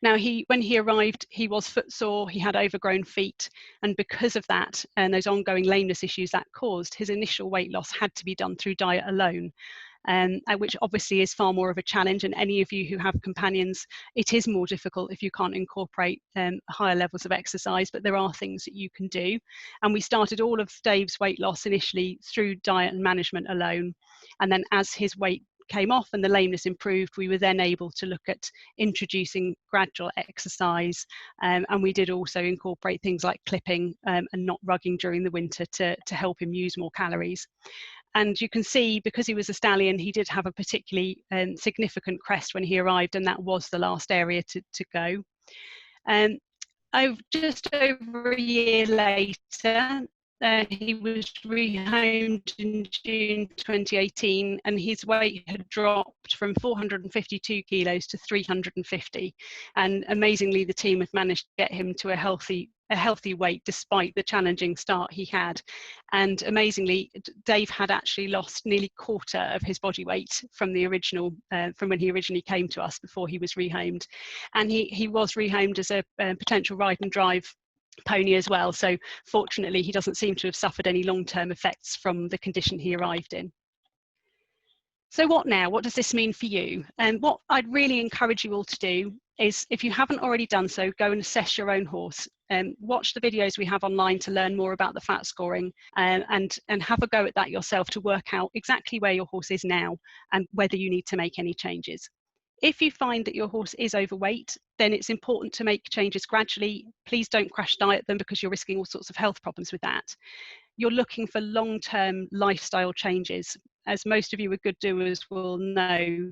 Now, when he arrived, he was footsore, he had overgrown feet, and because of that and those ongoing lameness issues that caused, his initial weight loss had to be done through diet alone. Which obviously is far more of a challenge, and any of you who have companions, it is more difficult if you can't incorporate higher levels of exercise, but there are things that you can do. And we started all of Dave's weight loss initially through diet and management alone, and then as his weight came off and the lameness improved, we were then able to look at introducing gradual exercise, and we did also incorporate things like clipping and not rugging during the winter to help him use more calories. And you can see, because he was a stallion, he did have a particularly significant crest when he arrived, and that was the last area to go. Just over a year later, he was rehomed in June 2018, and his weight had dropped from 452 kilos to 350. And amazingly, the team had managed to get him to a healthy weight despite the challenging start he had. And amazingly, Dave had actually lost nearly a quarter of his body weight from the original, from when he originally came to us before he was rehomed. And he was rehomed as a potential ride and drive pony as well. So fortunately, he doesn't seem to have suffered any long-term effects from the condition he arrived in. So what now? What does this mean for you? And what I'd really encourage you all to do is, if you haven't already done so, go and assess your own horse. Watch the videos we have online to learn more about the fat scoring, and have a go at that yourself to work out exactly where your horse is now and whether you need to make any changes. If you find that your horse is overweight, then it's important to make changes gradually. Please don't crash diet them, because you're risking all sorts of health problems with that. You're looking for long-term lifestyle changes. As most of you are good doers will know,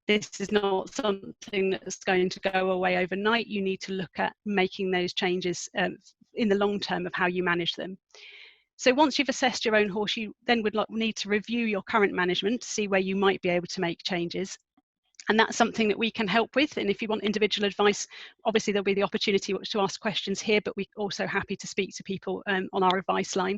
this is not something that's going to go away overnight. You need to look at making those changes in the long term of how you manage them. So once you've assessed your own horse, you then would need to review your current management to see where you might be able to make changes. And that's something that we can help with. And if you want individual advice, obviously there'll be the opportunity to ask questions here, but we're also happy to speak to people on our advice line.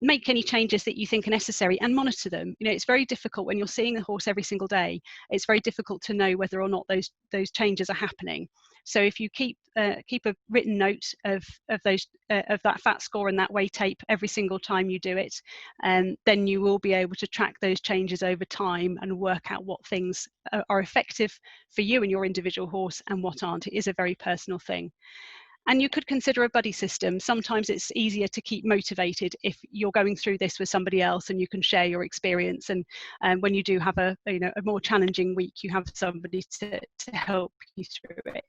Make any changes that you think are necessary and monitor them. You know, it's very difficult when you're seeing a horse every single day. It's very difficult to know whether or not those changes are happening. So if you keep a written note of that fat score and that weight tape every single time you do it, then you will be able to track those changes over time and work out what things are effective for you and your individual horse and what aren't. It is a very personal thing. And you could consider a buddy system. Sometimes it's easier to keep motivated if you're going through this with somebody else and you can share your experience. And when you do have a more challenging week, you have somebody to help you through it.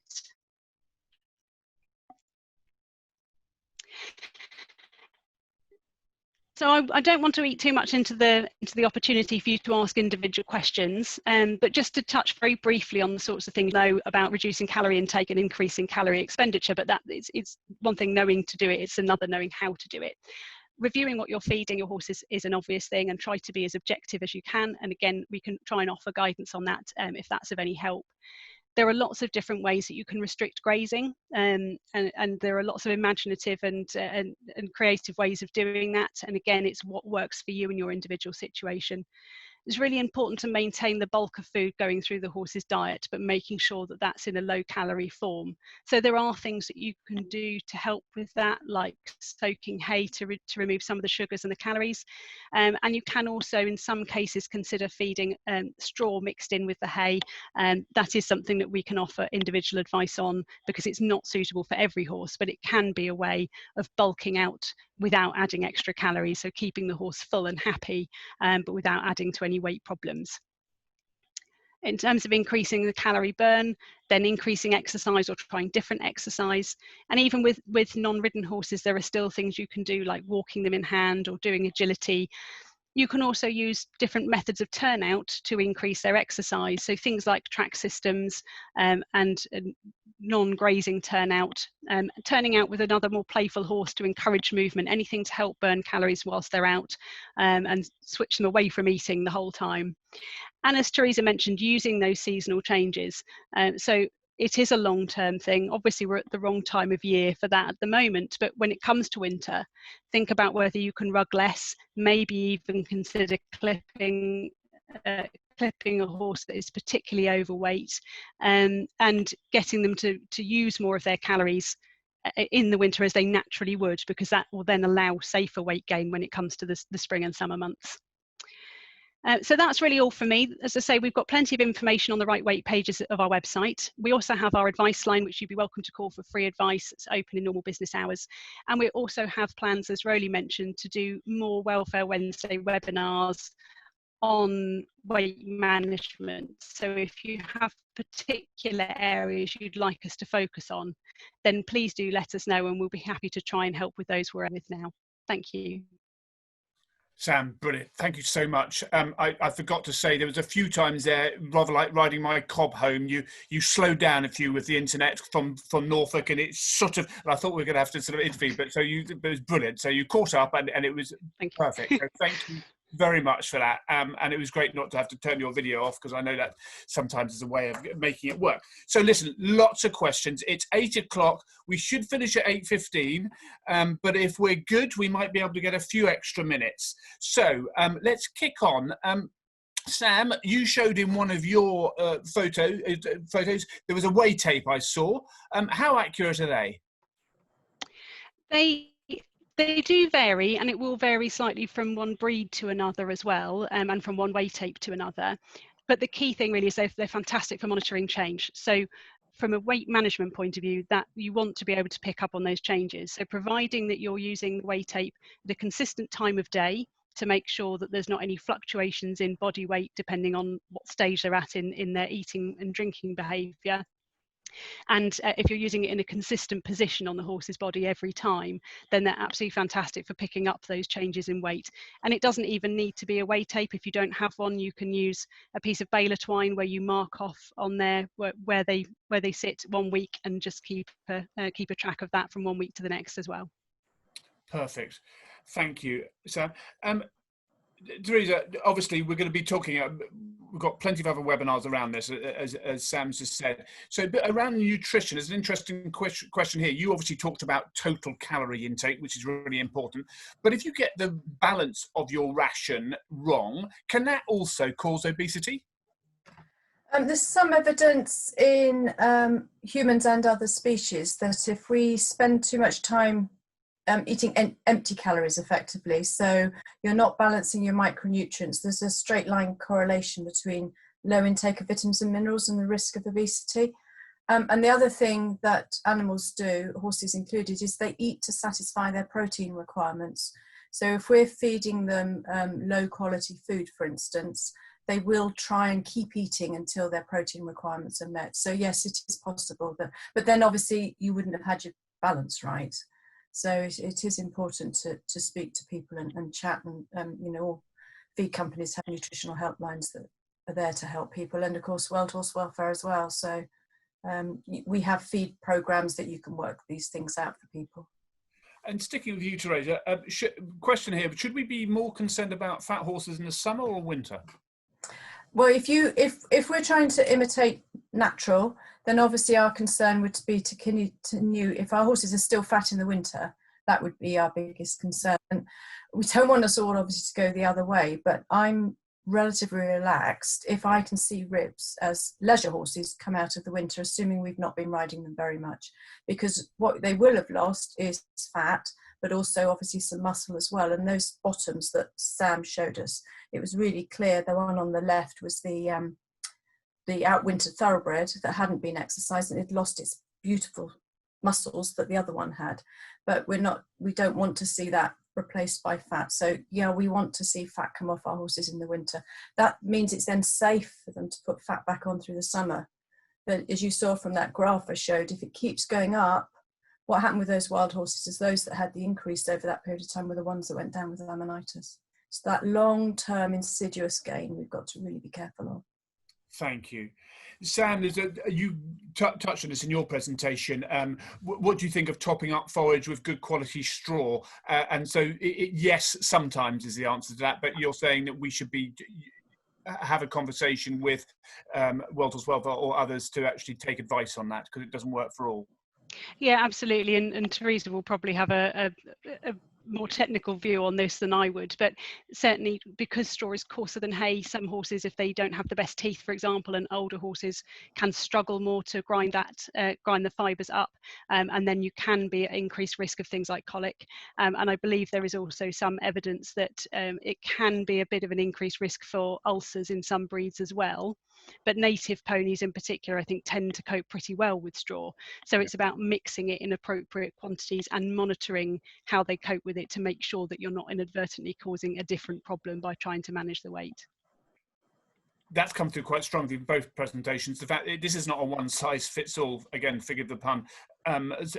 So I don't want to eat too much into the opportunity for you to ask individual questions, but just to touch very briefly on the sorts of things you know about reducing calorie intake and increasing calorie expenditure. But that it's one thing knowing to do it, it's another knowing how to do it. Reviewing what you're feeding your horse is an obvious thing, and try to be as objective as you can. And again, we can try and offer guidance on that if that's of any help. There are lots of different ways that you can restrict grazing, and there are lots of imaginative and creative ways of doing that. And again, it's what works for you in your individual situation. It's really important to maintain the bulk of food going through the horse's diet, but making sure that that's in a low calorie form. So there are things that you can do to help with that, like soaking hay to remove some of the sugars and the calories. And you can also, in some cases, consider feeding straw mixed in with the hay. That is something that we can offer individual advice on, because it's not suitable for every horse, but it can be a way of bulking out without adding extra calories. So keeping the horse full and happy, but without adding to any weight problems. In terms of increasing the calorie burn, then increasing exercise or trying different exercise. And even with non-ridden horses, there are still things you can do, like walking them in hand or doing agility. You can also use different methods of turnout to increase their exercise. So things like track systems and non-grazing turnout, turning out with another more playful horse to encourage movement, anything to help burn calories whilst they're out, and switch them away from eating the whole time. And as Teresa mentioned, using those seasonal changes. So it is a long-term thing. Obviously, we're at the wrong time of year for that at the moment, but when it comes to winter, think about whether you can rug less, maybe even consider clipping a horse that is particularly overweight, and getting them to use more of their calories in the winter as they naturally would, because that will then allow safer weight gain when it comes to the spring and summer months. So that's really all for me. As I say, we've got plenty of information on the Right Weight pages of our website. We also have our advice line, which you'd be welcome to call for free advice. It's open in normal business hours. And we also have plans, as Roly mentioned, to do more Welfare Wednesday webinars on weight management. So if you have particular areas you'd like us to focus on, then please do let us know, and we'll be happy to try and help with those we're with now. Thank you. Sam, brilliant. Thank you so much. I forgot to say, there was a few times there, rather like riding my cob home, you slowed down a few with the internet from Norfolk, and it's sort of, and I thought we were going to have to sort of intervene, but it was brilliant. So you caught up, and it was perfect. So thank you very much for that. And it was great not to have to turn your video off, because I know that sometimes is a way of making it work. So listen, lots of questions. It's 8 o'clock. We should finish at 8:15. But if we're good, we might be able to get a few extra minutes. So let's kick on. Sam, you showed in one of your photos, there was a whey tape I saw. How accurate are they? They do vary, and it will vary slightly from one breed to another as well, and from one whey tape to another. But the key thing really is they're fantastic for monitoring change. So from a weight management point of view, that you want to be able to pick up on those changes. So providing that you're using the whey tape at a consistent time of day to make sure that there's not any fluctuations in body weight depending on what stage they're at in their eating and drinking behaviour. And if you're using it in a consistent position on the horse's body every time, then they're absolutely fantastic for picking up those changes in weight. And it doesn't even need to be a whey tape. If you don't have one, you can use a piece of baler twine where you mark off on there where they sit 1 week, and just keep a track of that from 1 week to the next as well. Perfect. Thank you, Sam. Teresa, obviously we're going to be talking, we've got plenty of other webinars around this, as Sam's just said. So around nutrition, there's an interesting question here. You obviously talked about total calorie intake, which is really important. But if you get the balance of your ration wrong, can that also cause obesity? There's some evidence in humans and other species that if we spend too much time eating empty calories effectively, so you're not balancing your micronutrients, there's a straight line correlation between low intake of vitamins and minerals and the risk of obesity. And the other thing that animals do, horses included, is they eat to satisfy their protein requirements. So if we're feeding them low quality food, for instance, they will try and keep eating until their protein requirements are met. So yes, it is possible, but then obviously you wouldn't have had your balance right. So it is important to speak to people and chat, and you know, all feed companies have nutritional helplines that are there to help people, and of course World Horse Welfare as well. So we have feed programs that you can work these things out for people. And sticking with you, Teresa, question here: should we be more concerned about fat horses in the summer or winter? Well, if we're trying to imitate natural, then obviously our concern would be to continue. If our horses are still fat in the winter, that would be our biggest concern. And we don't want us all obviously to go the other way, but I'm relatively relaxed if I can see ribs as leisure horses come out of the winter, assuming we've not been riding them very much, because what they will have lost is fat, but also obviously some muscle as well. And those bottoms that Sam showed us, it was really clear. The one on the left was the outwintered thoroughbred that hadn't been exercised, and it lost its beautiful muscles that the other one had. But we don't want to see that replaced by fat. So yeah, we want to see fat come off our horses in the winter. That means it's then safe for them to put fat back on through the summer. But as you saw from that graph I showed, if it keeps going up, what happened with those wild horses is those that had the increase over that period of time were the ones that went down with laminitis. So that long-term insidious gain we've got to really be careful of. Thank you. Sam, you touched on this in your presentation. What do you think of topping up forage with good quality straw? And so, yes, sometimes is the answer to that, but you're saying that we should have a conversation with World Welfare or others to actually take advice on that, because it doesn't work for all. Yeah, absolutely. And Teresa will probably have a more technical view on this than I would, but certainly because straw is coarser than hay, some horses, if they don't have the best teeth, for example, and older horses can struggle more to grind the fibres up, and then you can be at increased risk of things like colic. And I believe there is also some evidence that it can be a bit of an increased risk for ulcers in some breeds as well. But native ponies in particular, I think, tend to cope pretty well with straw. So it's about mixing it in appropriate quantities and monitoring how they cope with it to make sure that you're not inadvertently causing a different problem by trying to manage the weight. That's come through quite strongly in both presentations. The fact that this is not a one-size-fits-all, again, forgive the pun,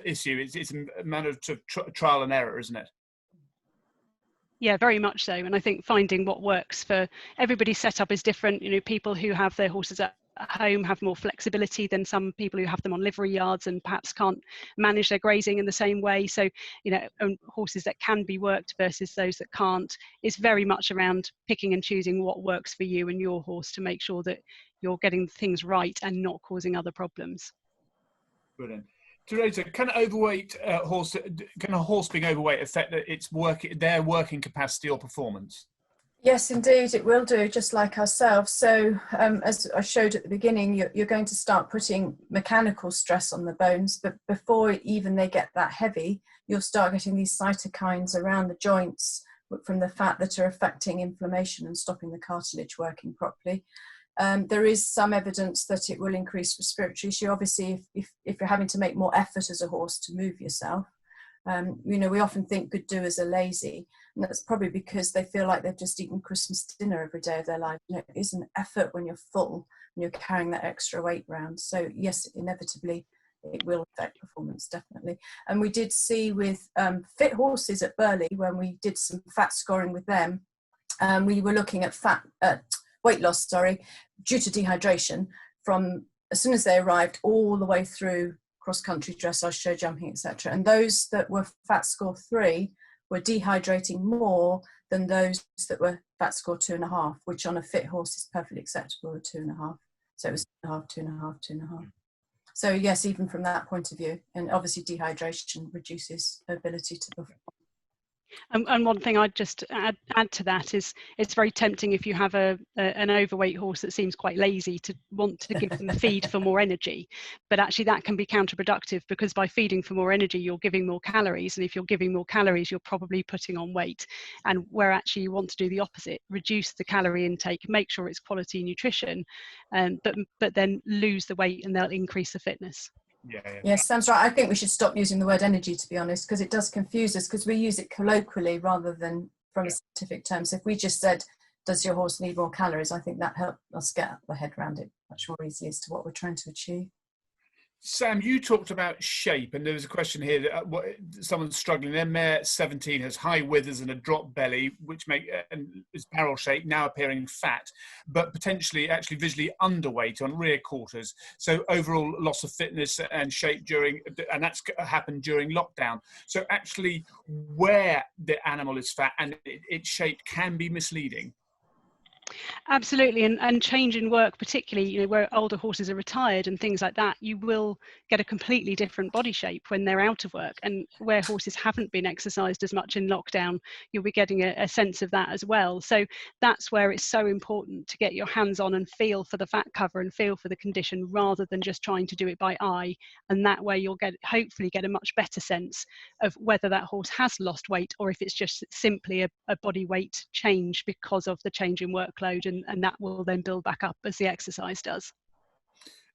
issue. It's a matter of trial and error, isn't it? Yeah, very much so. And I think finding what works for everybody's setup is different. You know, people who have their horses at home have more flexibility than some people who have them on livery yards and perhaps can't manage their grazing in the same way. So, you know, horses that can be worked versus those that can't, is very much around picking and choosing what works for you and your horse to make sure that you're getting things right and not causing other problems. Brilliant. Teresa, can a horse being overweight affect their working capacity or performance? Yes, indeed, it will do, just like ourselves. So as I showed at the beginning, you're going to start putting mechanical stress on the bones, but before even they get that heavy, you'll start getting these cytokines around the joints from the fat that are affecting inflammation and stopping the cartilage working properly. There is some evidence that it will increase respiratory issue. Obviously, if you're having to make more effort as a horse to move yourself, you know, we often think good doers are lazy, and that's probably because they feel like they've just eaten Christmas dinner every day of their life. You know, it is an effort when you're full and you're carrying that extra weight around. So yes, inevitably it will affect performance, definitely. And we did see with fit horses at Burley, when we did some fat scoring with them, we were looking at weight loss, due to dehydration from as soon as they arrived all the way through cross-country dressage, show jumping, etc. And those that were fat score 3 were dehydrating more than those that were fat score 2.5, which on a fit horse is perfectly acceptable at 2.5. So it was 2.5, 2.5. So yes, even from that point of view, and obviously dehydration reduces ability to perform. And one thing I'd just add to that is it's very tempting if you have an overweight horse that seems quite lazy to want to give them a feed for more energy, but actually that can be counterproductive, because by feeding for more energy you're giving more calories, and if you're giving more calories you're probably putting on weight, and where actually you want to do the opposite, reduce the calorie intake, make sure it's quality nutrition, but then lose the weight and they'll increase the fitness. Yeah. Yes, Sam's right. I think we should stop using the word energy, to be honest, because it does confuse us, because we use it colloquially rather than from a scientific term. So if we just said, does your horse need more calories, I think that helped us get the head around it much more easily as to what we're trying to achieve. Sam, you talked about shape, and there was a question here that someone's struggling. Their mare 17 has high withers and a drop belly, which is barrel shaped, now appearing fat, but potentially actually visually underweight on rear quarters. So overall loss of fitness and shape and that's happened during lockdown. So actually, where the animal is fat and its shape can be misleading. Absolutely, and change in work, particularly, you know, where older horses are retired and things like that, you will get a completely different body shape when they're out of work. And where horses haven't been exercised as much in lockdown, you'll be getting a sense of that as well. So that's where it's so important to get your hands on and feel for the fat cover and feel for the condition, rather than just trying to do it by eye. And that way you'll hopefully get a much better sense of whether that horse has lost weight, or if it's just simply a body weight change because of the change in workload, and that will then build back up as the exercise does.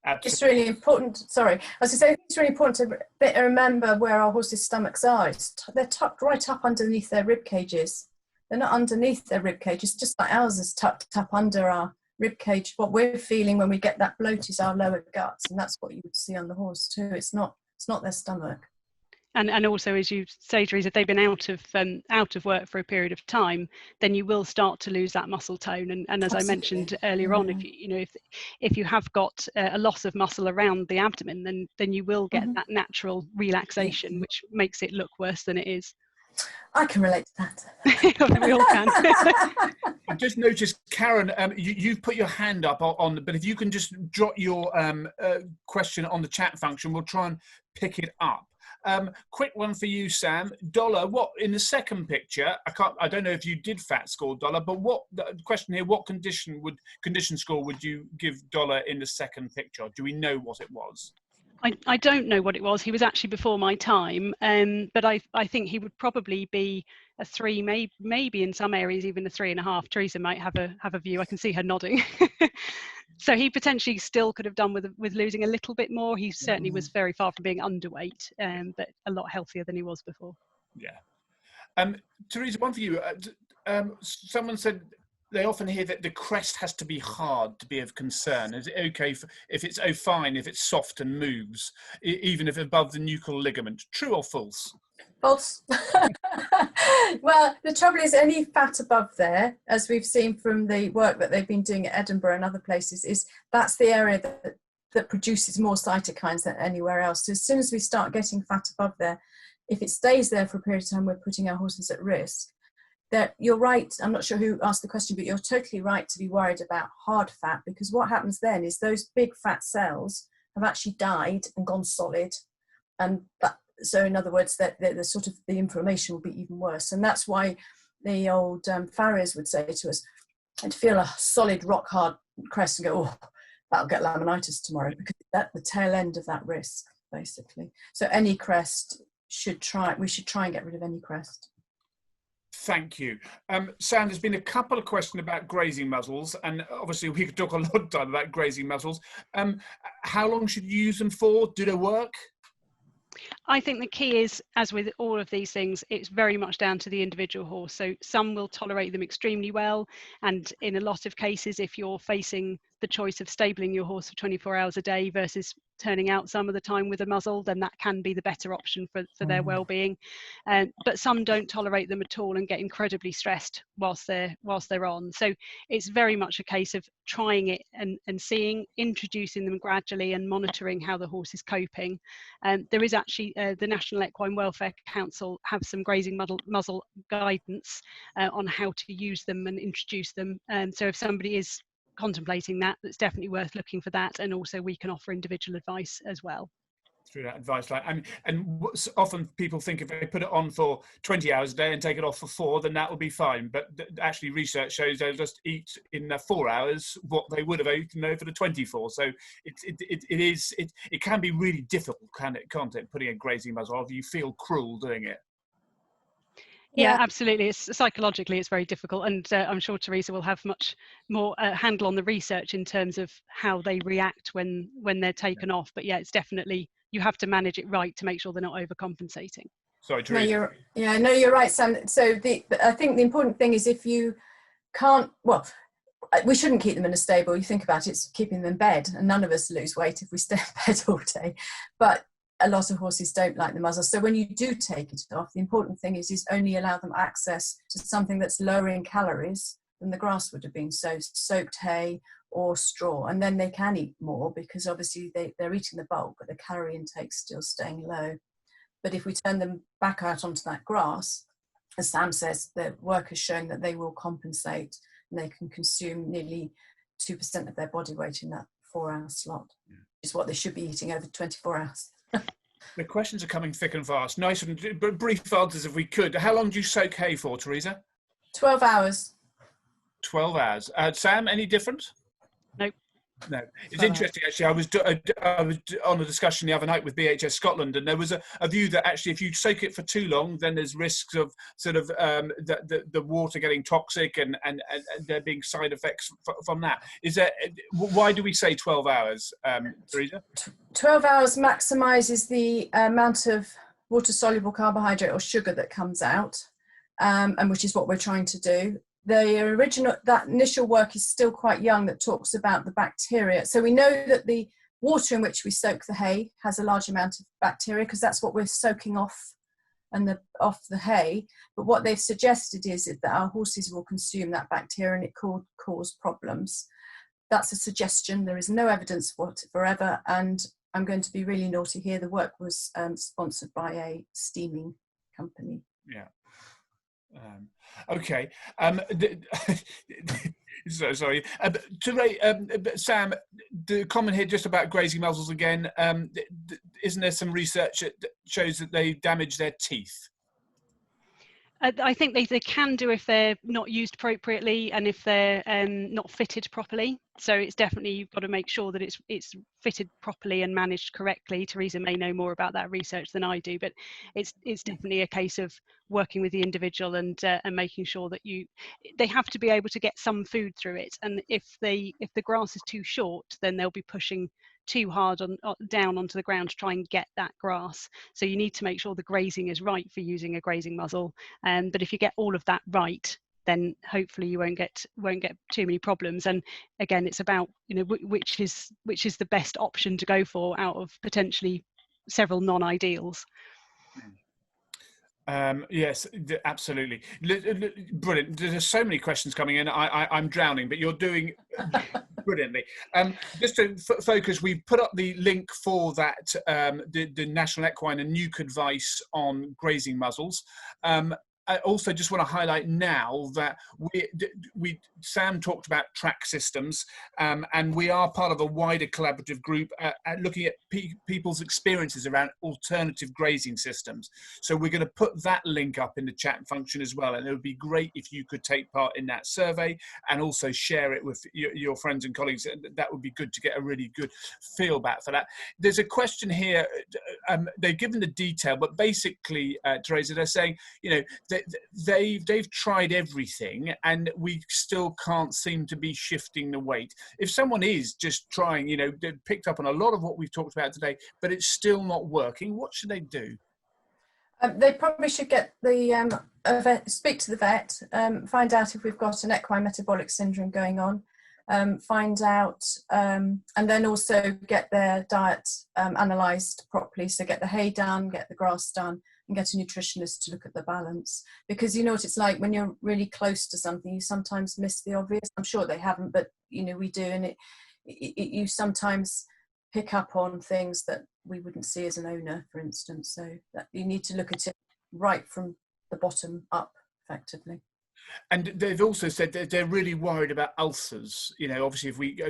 Absolutely. It's really important, sorry, as I say, it's really important to remember where our horses' stomachs are. They're tucked right up underneath their rib cages. They're not underneath their rib cages, just like ours is tucked up under our rib cage. What we're feeling when we get that bloat is our lower guts, and that's what you would see on the horse too. It's not their stomach. And also, as you say, Teresa, if they've been out of work for a period of time, then you will start to lose that muscle tone. And as I mentioned earlier on, if you have got a loss of muscle around the abdomen, then you will get that natural relaxation, which makes it look worse than it is. I can relate to that. We all can. I just noticed, Karen, you've put your hand up on, but if you can just drop your question on the chat function, we'll try and pick it up. Quick one for you, Sam. Dollar, what in the second picture? I don't know if you did fat score Dollar, but what the question here? What condition score would you give Dollar in the second picture? Do we know what it was? I don't know what it was. He was actually before my time, but I think he would probably be a 3, maybe in some areas even a 3.5. Teresa might have a view. I can see her nodding. So he potentially still could have done with losing a little bit more. He certainly was very far from being underweight, but a lot healthier than he was before. Yeah. Teresa, one for you. Someone said they often hear that the crest has to be hard to be of concern. Is it okay if it's fine if it's soft and moves, even if above the nuchal ligament? True or false? False. Well, the trouble is any fat above there, as we've seen from the work that they've been doing at Edinburgh and other places, is that's the area that produces more cytokines than anywhere else. So as soon as we start getting fat above there, if it stays there for a period of time, we're putting our horses at risk. You're right, I'm not sure who asked the question, but you're totally right to be worried about hard fat, because what happens then is those big fat cells have actually died and gone solid, and so in other words, that the sort of the inflammation will be even worse. And that's why the old farriers would say to us, I'd feel a solid rock hard crest and go, oh, that'll get laminitis tomorrow, because that's the tail end of that risk, basically. So any crest we should try and get rid of any crest. Thank you. Sam, there's been a couple of questions about grazing muzzles, and obviously we could talk a lot of time about grazing muzzles. How long should you use them for? Do they work? I think the key is, as with all of these things, it's very much down to the individual horse. So some will tolerate them extremely well, and in a lot of cases, if you're facing the choice of stabling your horse for 24 hours a day versus turning out some of the time with a muzzle, then that can be the better option for their well-being. But some don't tolerate them at all and get incredibly stressed whilst they're on. So it's very much a case of trying it and seeing, introducing them gradually and monitoring how the horse is coping. There is actually the National Equine Welfare Council have some grazing muzzle guidance on how to use them and introduce them. So if somebody is contemplating that, that's definitely worth looking for that, and also we can offer individual advice as well. Through that advice line, and often people think if they put it on for 20 hours a day and take it off for 4, then that will be fine. But actually, research shows they'll just eat in 4 hours what they would have eaten over the 24. So it can be really difficult, can't it? Putting a grazing muzzle on, you feel cruel doing it. Yeah, absolutely. Psychologically, it's very difficult, and I'm sure Teresa will have much more handle on the research in terms of how they react when they're taken off. But yeah, it's definitely, you have to manage it right to make sure they're not overcompensating. Sorry, Teresa. No, you're right, Sam. So I think the important thing is, if you can't, well, we shouldn't keep them in a stable. You think about it, it's keeping them in bed, and none of us lose weight if we stay in bed all day. But a lot of horses don't like the muzzle. So when you do take it off, the important thing is only allow them access to something that's lower in calories than the grass would have been. So soaked hay or straw, and then they can eat more, because obviously they're eating the bulk, but the calorie intake's still staying low. But if we turn them back out onto that grass, as Sam says, the work has shown that they will compensate, and they can consume nearly 2% of their body weight in that 4-hour slot, which is what they should be eating over 24 hours. The questions are coming thick and fast. Nice and brief answers if we could. How long do you soak hay for, Teresa? 12 hours. 12 hours. Sam, any different? Nope. No. It's interesting, actually. I was on a discussion the other night with BHS Scotland, and there was a view that actually if you soak it for too long, then there's risks of sort of the water getting toxic and there being side effects from that. Why do we say 12 hours, Teresa? 12 hours maximises the amount of water-soluble carbohydrate or sugar that comes out, and which is what we're trying to do. That initial work is still quite young, that talks about the bacteria. So we know that the water in which we soak the hay has a large amount of bacteria because that's what we're soaking off off the hay. But what they've suggested is that our horses will consume that bacteria and it could cause problems. That's a suggestion. There is no evidence for it forever. And I'm going to be really naughty here. The work was sponsored by a steaming company. Yeah. Okay. So sorry. Sam, the comment here just about grazing muzzles again. Isn't there some research that shows that they damage their teeth? I think they can do if they're not used appropriately and if they're not fitted properly. So it's definitely, you've got to make sure that it's fitted properly and managed correctly. Teresa may know more about that research than I do, but it's definitely a case of working with the individual and making sure that they have to be able to get some food through it. And if the grass is too short, then they'll be pushing too hard down onto the ground to try and get that grass. So you need to make sure the grazing is right for using a grazing muzzle. But if you get all of that right, then hopefully you won't get too many problems. And again, it's about, you know, which is the best option to go for out of potentially several non-ideals. Yes, absolutely. Brilliant. There's so many questions coming in. I'm drowning, but you're doing brilliantly. Just to focus, we've put up the link for that, the National Equine and Nuke advice on grazing muzzles. I also just want to highlight now that Sam talked about track systems, and we are part of a wider collaborative group looking at people's experiences around alternative grazing systems. So we're going to put that link up in the chat function as well, and it would be great if you could take part in that survey and also share it with your friends and colleagues. That would be good to get a really good feel back for that. There's a question here. They've given the detail, but basically, Teresa, they're saying, you know, they've tried everything and we still can't seem to be shifting the weight. If someone is just trying, you know, they've picked up on a lot of what we've talked about today, but it's still not working, what should they do? They probably should get the speak to the vet, find out if we've got an equine metabolic syndrome going on, find out, and then also get their diet analysed properly. So get the hay done, get the grass done, and get a nutritionist to look at the balance. Because you know what it's like when you're really close to something, you sometimes miss the obvious. I'm sure they haven't, but you know, we do, and you sometimes pick up on things that we wouldn't see as an owner, for instance. So that you need to look at it right from the bottom up, effectively. And they've also said that they're really worried about ulcers. You know, obviously, if we,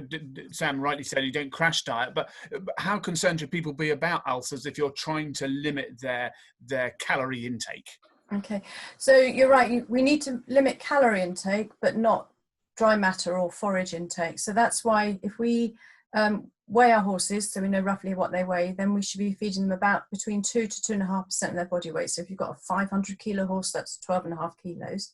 Sam rightly said, you don't crash diet, but how concerned should people be about ulcers if you're trying to limit their calorie intake? Okay, so you're right. We need to limit calorie intake, but not dry matter or forage intake. So that's why if we weigh our horses, so we know roughly what they weigh, then we should be feeding them about between 2 to 2.5% of their body weight. So if you've got a 500 kilo horse, that's 12.5 kilos.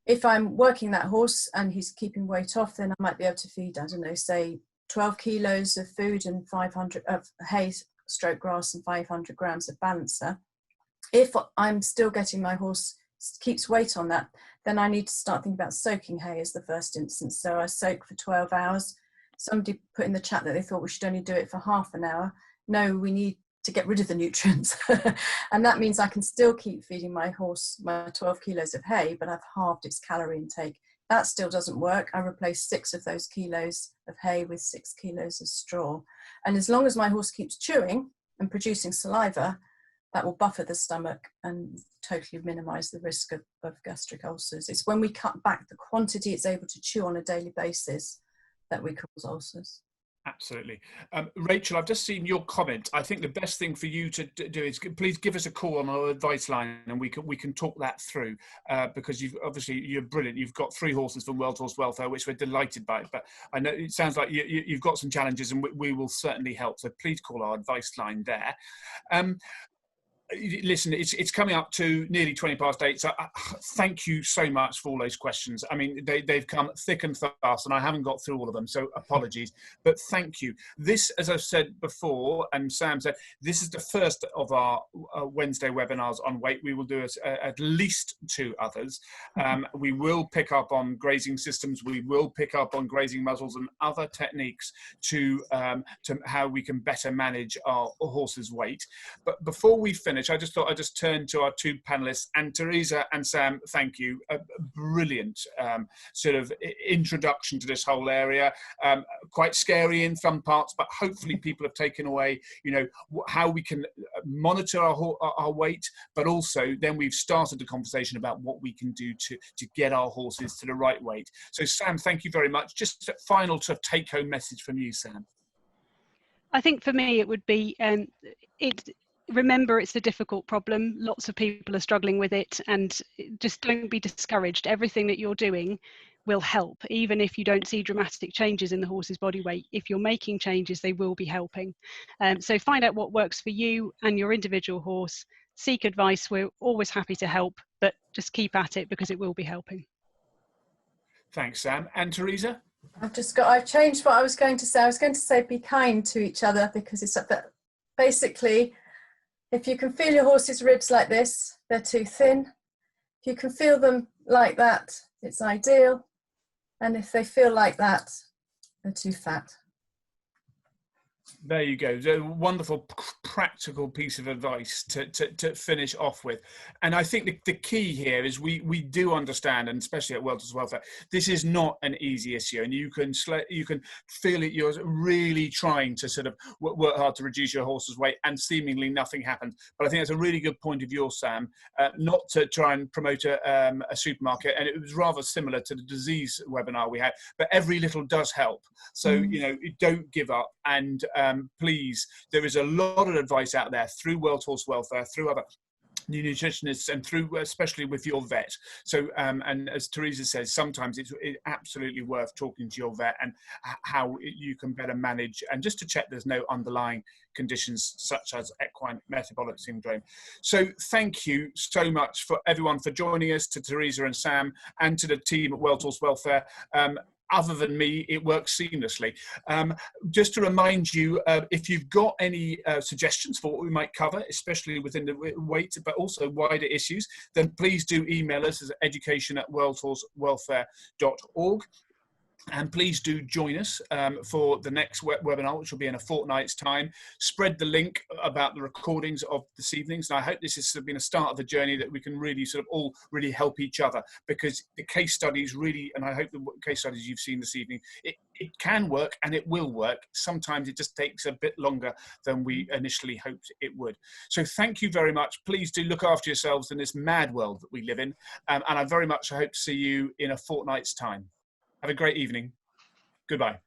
If I'm working that horse and he's keeping weight off, then I might be able to feed, I don't know, say 12 kilos of food and 500 of hay, stroke grass, and 500 grams of balancer. If I'm still getting my horse keeps weight on that, then I need to start thinking about soaking hay as the first instance. So I soak for 12 hours. Somebody put in the chat that they thought we should only do it for half an hour. No, we need to get rid of the nutrients. And that means I can still keep feeding my horse my 12 kilos of hay, but I've halved its calorie intake. That still doesn't work. I replace 6 of those kilos of hay with 6 kilos of straw. And as long as my horse keeps chewing and producing saliva, that will buffer the stomach and totally minimize the risk of gastric ulcers. It's when we cut back the quantity it's able to chew on a daily basis that we cause ulcers. Absolutely. Rachel, I've just seen your comment. I think the best thing for you to do is please give us a call on our advice line and we can talk that through because you're brilliant. You've got 3 horses from World Horse Welfare, which we're delighted by. But I know it sounds like you've got some challenges and we will certainly help. So please call our advice line there. listen, it's coming up to nearly 20 past 8, so thank you so much for all those questions. I mean, they've come thick and fast, and I haven't got through all of them, so apologies, but thank you. This, as I've said before, and Sam said, this is the first of our Wednesday webinars on weight. We will do at least 2 others. We will pick up on grazing systems, we will pick up on grazing muzzles and other techniques to how we can better manage our horse's weight. But before we finish, I just thought I'd just turn to our 2 panelists, and Teresa and Sam, thank you. A brilliant sort of introduction to this whole area. Quite scary in some parts, but hopefully people have taken away, you know, how we can monitor our weight, but also then we've started the conversation about what we can do to get our horses to the right weight. So Sam, thank you very much. Just a final sort of take-home message from you, Sam. I think for me it would be, remember it's a difficult problem. Lots of people are struggling with it, and just don't be discouraged. Everything that you're doing will help, even if you don't see dramatic changes in the horse's body weight. If you're making changes, they will be helping. So find out what works for you and your individual horse. Seek advice. We're always happy to help, but just keep at it because it will be helping. Thanks, Sam. And Teresa? I've changed what I was going to say. I was going to say be kind to each other, because it's that basically, if you can feel your horse's ribs like this, they're too thin. If you can feel them like that, it's ideal. And if they feel like that, they're too fat. There you go. A wonderful practical piece of advice to finish off with. And I think the key here is we do understand, and especially at Welter's Welfare, this is not an easy issue, and you can feel it. You're really trying to sort of work hard to reduce your horse's weight, and seemingly nothing happens. But I think that's a really good point of yours, Sam, not to try and promote a supermarket. And it was rather similar to the disease webinar we had, but every little does help. So, you know, don't give up. And please, there is a lot of advice out there through World Horse Welfare, through other nutritionists, and through especially with your vet. So and as Teresa says, sometimes it's absolutely worth talking to your vet and how you can better manage, and just to check there's no underlying conditions such as equine metabolic syndrome. So thank you so much for everyone for joining us, to Teresa and Sam, and to the team at World Horse Welfare. Other than me, it works seamlessly. Just to remind you, if you've got any suggestions for what we might cover, especially within the weight, but also wider issues, then please do email us at education@worldhorsewelfare.org. And please do join us for the next webinar, which will be in a fortnight's time. Spread the link about the recordings of this evening's. And I hope this has been a start of the journey that we can really sort of all really help each other, because the case studies really, and I hope the case studies you've seen this evening, it can work and it will work. Sometimes it just takes a bit longer than we initially hoped it would. So thank you very much. Please do look after yourselves in this mad world that we live in. And I very much hope to see you in a fortnight's time. Have a great evening. Goodbye.